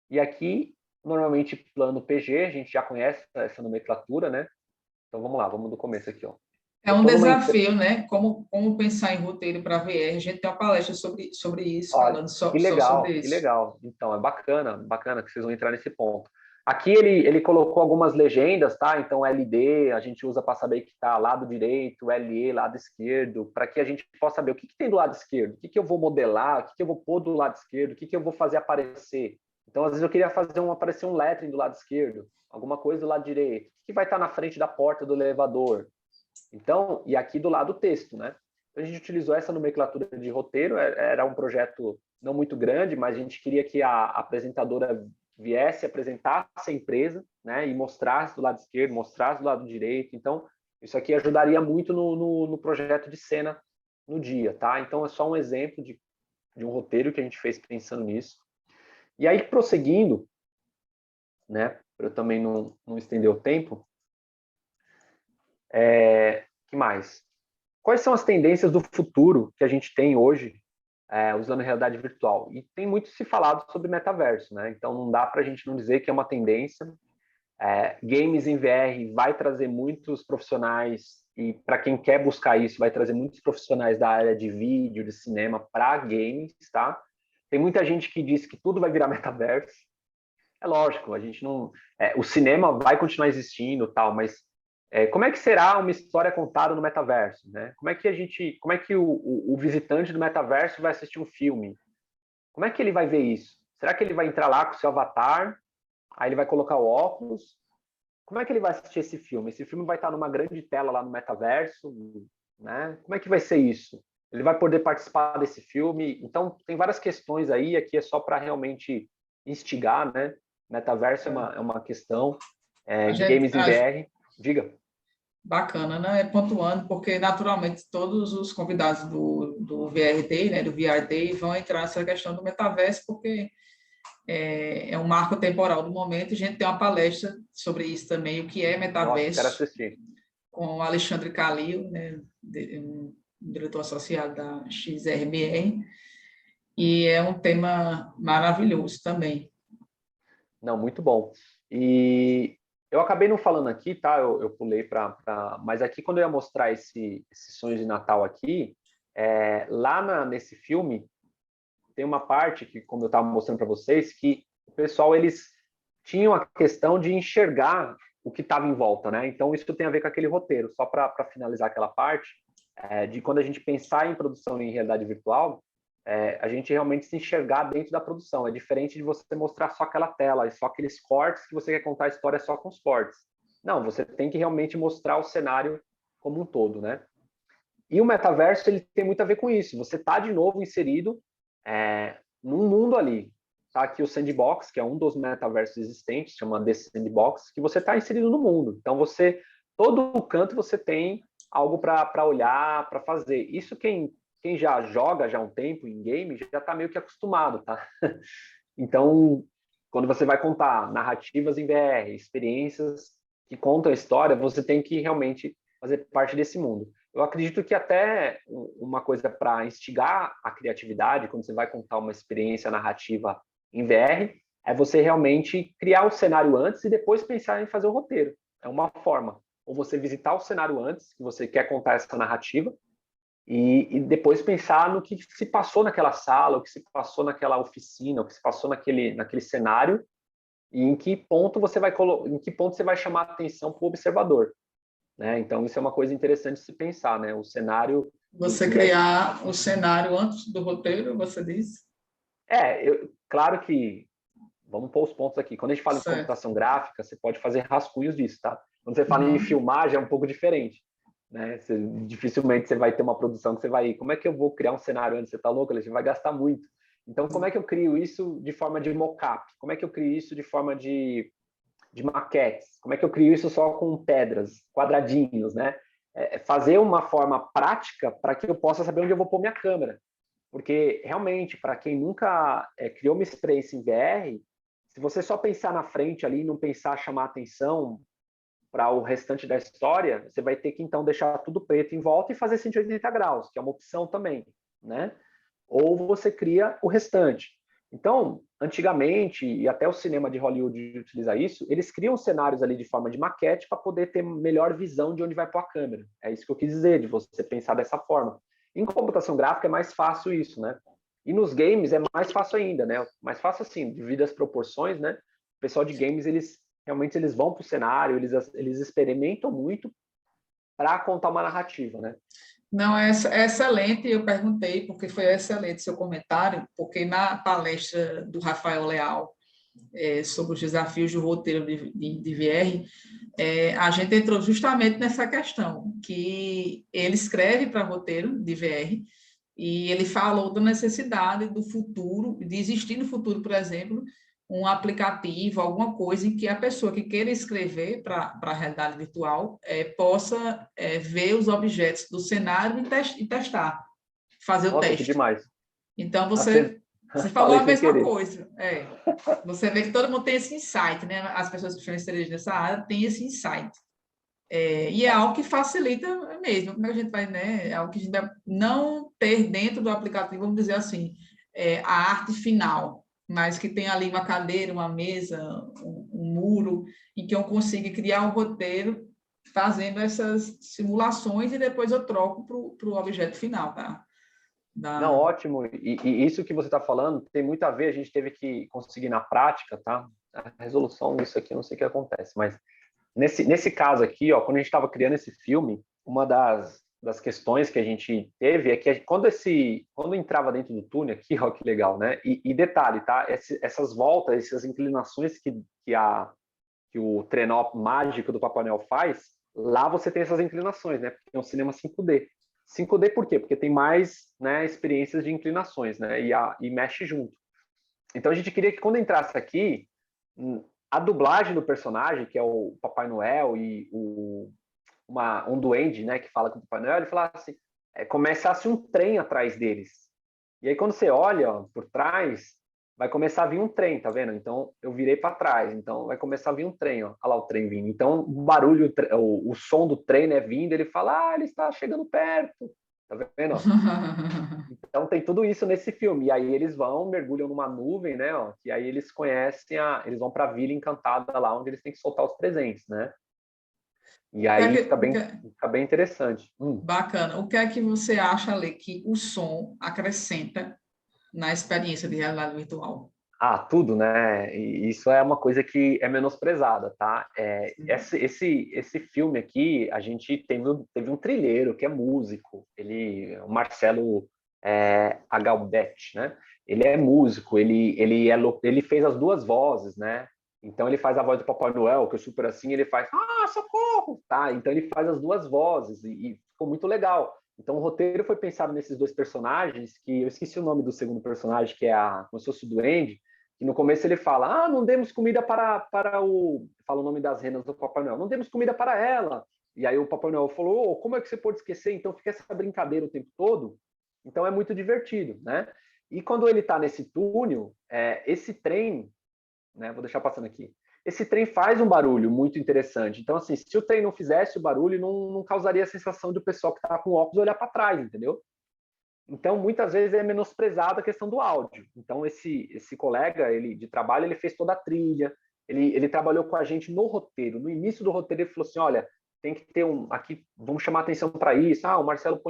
E aqui, normalmente, plano PG, a gente já conhece essa nomenclatura, né? Então vamos lá, vamos do começo aqui, ó. É Eu um estou numa desafio, né? Como pensar em roteiro para VR. A gente tem uma palestra sobre isso, Olha, falando só sobre que isso. legal. Então, é bacana, bacana que vocês vão entrar nesse ponto. Aqui ele colocou algumas legendas, tá? Então, LD a gente usa para saber que está lado direito, LE lado esquerdo, para que a gente possa saber o que tem do lado esquerdo, o que eu vou modelar, o que eu vou pôr do lado esquerdo, o que eu vou fazer aparecer. Então, às vezes eu queria aparecer um lettering do lado esquerdo, alguma coisa do lado direito, o que vai estar na frente da porta do elevador. Então, e aqui do lado o texto, né? Então, a gente utilizou essa nomenclatura de roteiro, era um projeto não muito grande, mas a gente queria que a apresentadora viesse, apresentasse a empresa, né? E mostrasse do lado esquerdo, mostrasse do lado direito. Então, isso aqui ajudaria muito no projeto de cena no dia, tá? Então, é só um exemplo de um roteiro que a gente fez pensando nisso. E aí, prosseguindo, né? Para eu também não estender o tempo, que mais? Quais são as tendências do futuro que a gente tem hoje usando realidade virtual? E tem muito se falado sobre metaverso, né? Então não dá para a gente não dizer que é uma tendência. Games em VR vai trazer muitos profissionais e para quem quer buscar isso vai trazer muitos profissionais da área de vídeo, de cinema para games, tá? Tem muita gente que diz que tudo vai virar metaverso. É lógico, a gente não. O cinema vai continuar existindo, tal, mas como é que será uma história contada no metaverso, né? Como é que o visitante do metaverso vai assistir um filme? Como é que ele vai ver isso? Será que ele vai entrar lá com o seu avatar? Aí ele vai colocar o óculos? Como é que ele vai assistir esse filme? Esse filme vai estar numa grande tela lá no metaverso, né? Como é que vai ser isso? Ele vai poder participar desse filme? Então, tem várias questões aí, aqui é só para realmente instigar, né? Metaverso é uma questão, A gente, games em VR, diga. bacana, né? Pontuando, porque naturalmente todos os convidados do VRD, né, do VRD, vão entrar nessa questão do metaverso, porque é um marco temporal do momento. A gente tem uma palestra sobre isso também, o que é Nossa, quero metaverso, assistir. com o Alexandre Calil, né, um diretor associado da XRBR, e é um tema maravilhoso também. Não, muito bom. E eu acabei não falando aqui, tá? Eu pulei Mas aqui, quando eu ia mostrar esse sonho de Natal aqui, nesse filme, tem uma parte que, como eu estava mostrando para vocês, que o pessoal, eles tinham a questão de enxergar o que estava em volta, né? Então, isso tem a ver com aquele roteiro. Só para finalizar aquela parte, de quando a gente pensar em produção em realidade virtual, a gente realmente se enxergar dentro da produção. É diferente de você mostrar só aquela tela e só aqueles cortes que você quer contar a história só com os cortes. Não, você tem que realmente mostrar o cenário como um todo, né? E o metaverso, ele tem muito a ver com isso. Você está, de novo, inserido num mundo ali. Tá aqui o Sandbox, que é um dos metaversos existentes, chama The Sandbox, que você está inserido no mundo. Então, todo o canto você tem algo para olhar, para fazer. Isso quem já joga já há um tempo em game já está meio que acostumado, tá? Então, quando você vai contar narrativas em VR, experiências que contam a história, você tem que realmente fazer parte desse mundo. Eu acredito que até uma coisa para instigar a criatividade, quando você vai contar uma experiência narrativa em VR, é você realmente criar o cenário antes e depois pensar em fazer o roteiro. É uma forma. Ou você visitar o cenário antes, que você quer contar essa narrativa, e depois pensar no que se passou naquela sala, o que se passou naquela oficina, o que se passou naquele cenário, e em que ponto você vai chamar a atenção para o observador, né? Então isso é uma coisa interessante de se pensar, né? O cenário Você criar o cenário antes do roteiro, você disse? Claro que vamos pôr os pontos aqui. Quando a gente fala em Certo. computação gráfica, você pode fazer rascunhos disso, tá? Quando você fala em Uhum. filmagem, é um pouco diferente, né? Dificilmente você vai ter uma produção que você vai... Como é que eu vou criar um cenário antes? Você tá louco? Você vai gastar muito. Então, como é que eu crio isso de forma de mockup? Como é que eu crio isso de forma de maquetes? Como é que eu crio isso só com pedras, quadradinhos, né? Fazer uma forma prática para que eu possa saber onde eu vou pôr minha câmera. Porque, realmente, para quem nunca criou uma experiência em VR, se você só pensar na frente ali e não pensar chamar atenção para o restante da história, você vai ter que, então, deixar tudo preto em volta e fazer 180 graus, que é uma opção também, né? Ou você cria o restante. Então, antigamente, e até o cinema de Hollywood utiliza isso, eles criam cenários ali de forma de maquete para poder ter melhor visão de onde vai pôr a câmera. É isso que eu quis dizer, de você pensar dessa forma. Em computação gráfica é mais fácil isso, né? E nos games é mais fácil ainda, né? Mais fácil assim, devido às proporções, né? O pessoal de games, eles vão para o cenário, eles experimentam muito para contar uma narrativa, né? Não, é excelente, eu perguntei, porque foi excelente seu comentário, porque na palestra do Rafael Leal, sobre os desafios do roteiro de VR, a gente entrou justamente nessa questão, que ele escreve para roteiro de VR, e ele falou da necessidade do futuro, de existir no futuro, por exemplo, um aplicativo, alguma coisa em que a pessoa que queira escrever para a realidade virtual possa ver os objetos do cenário e testar, fazer o Nossa, que teste. demais. Então, Você você falou falei a sem mesma querer. coisa. Você vê que todo mundo tem esse insight, né? As pessoas que estão inseridas nessa área têm esse insight. E é algo que facilita mesmo. Como é que a gente vai, né? É algo que a gente vai não ter dentro do aplicativo, vamos dizer assim, a arte final, mas que tem ali uma cadeira, uma mesa, um muro, em que eu consiga criar um roteiro fazendo essas simulações e depois eu troco para o objeto final, tá? Não, Da... ótimo. E isso que você está falando tem muito a ver, a gente teve que conseguir na prática, tá? A resolução disso aqui, eu não sei o que acontece, mas nesse caso aqui, ó, quando a gente estava criando esse filme, uma das questões que a gente teve é que quando entrava dentro do túnel aqui, ó, que legal, né? E detalhe, tá? Essas voltas, essas inclinações que o trenó mágico do Papai Noel faz, lá você tem essas inclinações, né? Porque é um cinema 5D. 5D por quê? Porque tem mais, né, experiências de inclinações, né? E mexe junto. Então a gente queria que quando entrasse aqui, a dublagem do personagem, que é o Papai Noel e um duende, né, que fala com o Papai Noel, ele falasse assim, começasse um trem atrás deles. E aí quando você olha ó, por trás, vai começar a vir um trem, tá vendo? Então eu virei para trás, então vai começar a vir um trem, ó. Olha lá o trem vindo. Então o barulho, o som do trem, né, vindo, ele fala, ele está chegando perto. Tá vendo? Então tem tudo isso nesse filme. E aí eles vão, mergulham numa nuvem, né? Ó, e aí eles conhecem eles vão para a Vila Encantada lá, onde eles têm que soltar os presentes, né? E O que é aí que, o que, fica bem interessante. bacana. O que é que você acha, Lê, que o som acrescenta na experiência de realidade virtual? Tudo, né? E isso é uma coisa que é menosprezada, tá? Esse filme aqui, a gente teve um trilheiro que é músico, o Marcelo Agaldete, né? Ele é músico, ele fez as duas vozes, né? Então ele faz a voz do Papai Noel, que é super assim, ele faz, socorro, tá? Então ele faz as duas vozes e ficou muito legal. Então o roteiro foi pensado nesses dois personagens, que eu esqueci o nome do segundo personagem, que é como se fosse o Duende, que no começo ele fala, não demos comida para o... Fala o nome das renas do Papai Noel. Não demos comida para ela. E aí o Papai Noel falou, como é que você pode esquecer? Então fica essa brincadeira o tempo todo. Então é muito divertido, né? E quando ele está nesse túnel, esse trem, né? Vou deixar passando aqui. esse trem faz um barulho muito interessante. Então, assim, se o trem não fizesse o barulho, não causaria a sensação de o pessoal que está com óculos olhar para trás, entendeu? Então, muitas vezes é menosprezada a questão do áudio. Então, esse colega de trabalho, ele fez toda a trilha, ele trabalhou com a gente no roteiro. No início do roteiro, ele falou assim, olha, tem que ter aqui, vamos chamar atenção para isso. O Marcelo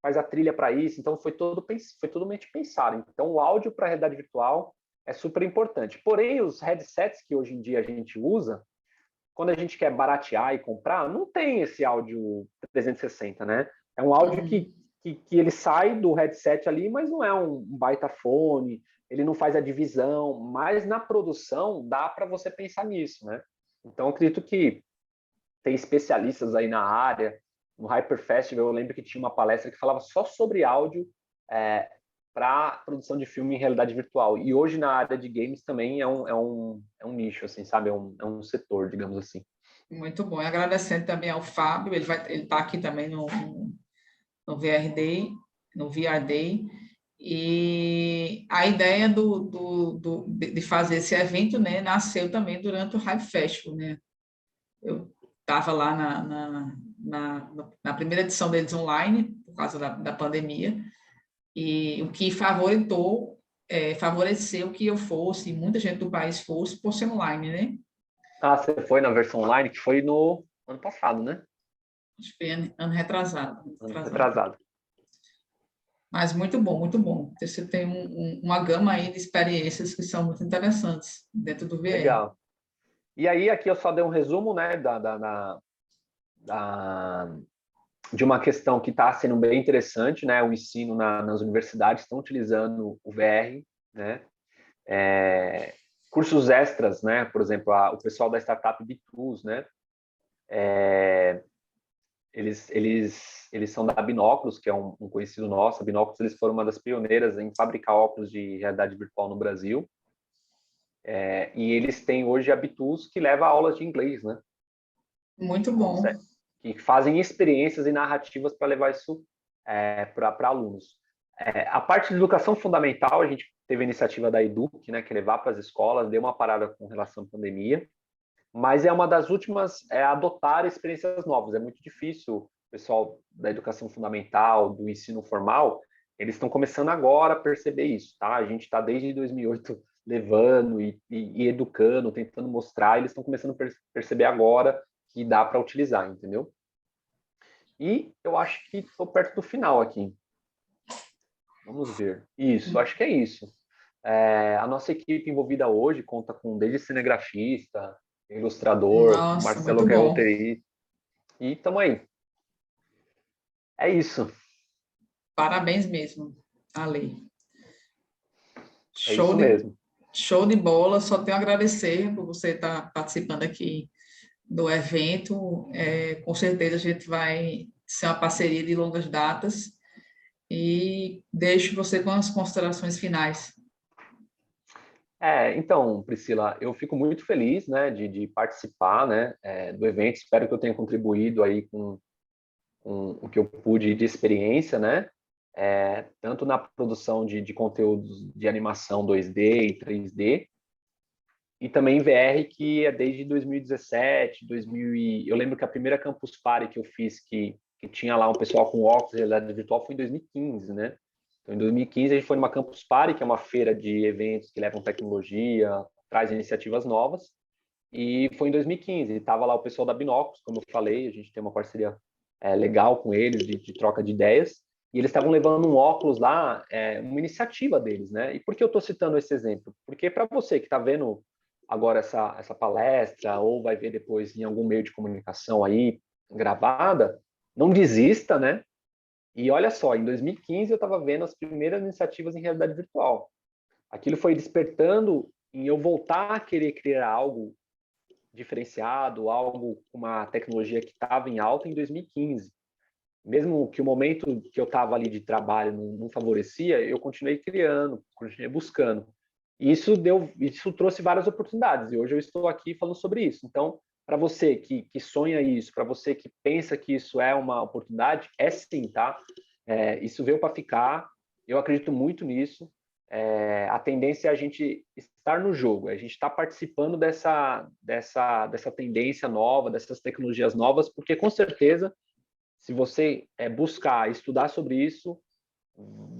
faz a trilha para isso. Então, foi totalmente pensado. Então, o áudio para a realidade virtual é super importante. Porém, os headsets que hoje em dia a gente usa, quando a gente quer baratear e comprar, não tem esse áudio 360, né? É um áudio que ele sai do headset ali, mas não é um baita fone, ele não faz a divisão, mas na produção dá para você pensar nisso, né? Então, eu acredito que tem especialistas aí na área. No Hyper Festival, eu lembro que tinha uma palestra que falava só sobre áudio para produção de filme em realidade virtual. E hoje, na área de games, também é um nicho, assim, sabe? É um setor, digamos assim. Muito bom. E agradecendo também ao Fábio, ele está aqui também no VR Day, no VR Day. E a ideia de fazer esse evento, né, nasceu também durante o Hype Festival, né? Eu estava lá na primeira edição deles online, por causa da pandemia, e o que favoreceu que eu fosse, muita gente do país fosse, por ser online, né? Você foi na versão online, que foi no ano passado, né? Acho que foi ano retrasado. Ano retrasado. Mas muito bom, muito bom. Você tem uma gama aí de experiências que são muito interessantes dentro do VR. Legal. E aí, aqui eu só dei um resumo, né, de uma questão que está sendo bem interessante, né? O ensino nas universidades estão utilizando o VR, né? Cursos extras, né? Por exemplo, o pessoal da startup Bitus, né? Eles são da Binóculos, que é um conhecido nosso. A Binóculos, eles foram uma das pioneiras em fabricar óculos de realidade virtual no Brasil. E eles têm hoje a Bitus, que leva aulas de inglês, né? Muito bom. Que fazem experiências e narrativas para levar isso para alunos. A parte de educação fundamental, a gente teve a iniciativa da Educ, né, que é levar para as escolas, deu uma parada com relação à pandemia, mas é uma das últimas a adotar experiências novas. É muito difícil o pessoal da educação fundamental, do ensino formal, eles estão começando agora a perceber isso, tá? A gente está desde 2008 levando e educando, tentando mostrar, eles estão começando a perceber agora que dá para utilizar, entendeu? E eu acho que estou perto do final aqui. Vamos ver. Isso, acho que é isso. A nossa equipe envolvida hoje conta com desde cinegrafista, ilustrador, Nossa, Marcelo, muito que é bom. roteirista. E estamos aí. É isso. Parabéns mesmo, Ale. É isso mesmo. Show de bola. Só tenho a agradecer por você estar participando aqui do evento. Com certeza a gente vai ser uma parceria de longas datas e deixo você com as considerações finais. Então, Priscila, eu fico muito feliz, né, de participar, né, do evento. Espero que eu tenha contribuído aí com o que eu pude de experiência, né, tanto na produção de conteúdos de animação 2D e 3D, e também em VR, que é desde 2017, eu lembro que a primeira Campus Party que eu fiz, que tinha lá um pessoal com óculos de realidade virtual, foi em 2015, né? Então, em 2015, a gente foi numa Campus Party, que é uma feira de eventos que levam tecnologia, traz iniciativas novas, e foi em 2015. Estava lá o pessoal da Binóculos, como eu falei, a gente tem uma parceria legal com eles, de troca de ideias, e eles estavam levando um óculos lá, uma iniciativa deles, né? E por que eu estou citando esse exemplo? Porque para você que está vendo agora essa palestra, ou vai ver depois em algum meio de comunicação aí, gravada, não desista, né? E olha só, em 2015 eu estava vendo as primeiras iniciativas em realidade virtual. Aquilo foi despertando em eu voltar a querer criar algo diferenciado, algo com uma tecnologia que estava em alta em 2015. Mesmo que o momento que eu estava ali de trabalho não favorecia, eu continuei criando, continuei buscando. E isso trouxe várias oportunidades. E hoje eu estou aqui falando sobre isso. Então, para você que sonha isso, para você que pensa que isso é uma oportunidade, sim, tá? Isso veio para ficar. Eu acredito muito nisso. a tendência é a gente estar no jogo, a gente está participando dessa tendência nova, dessas tecnologias novas, porque com certeza, se você buscar estudar sobre isso,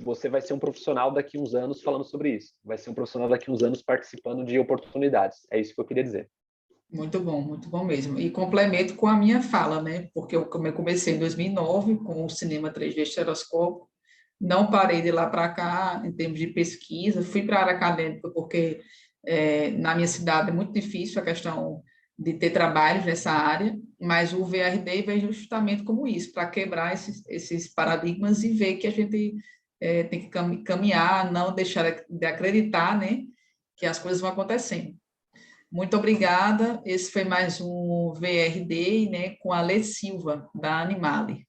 você vai ser um profissional daqui a uns anos falando sobre isso, vai ser um profissional daqui a uns anos participando de oportunidades. É isso que eu queria dizer. Muito bom mesmo. E complemento com a minha fala, né? Porque eu comecei em 2009 com o cinema 3D estereoscópio, não parei de lá para cá em termos de pesquisa, fui para a área acadêmica porque na minha cidade é muito difícil a questão de ter trabalhos nessa área, mas o VRD veio justamente como isso, para quebrar esses paradigmas e ver que a gente tem que caminhar, não deixar de acreditar, né, que as coisas vão acontecendo. Muito obrigada. Esse foi mais um VRD, né, com a Lê Silva, da Animale.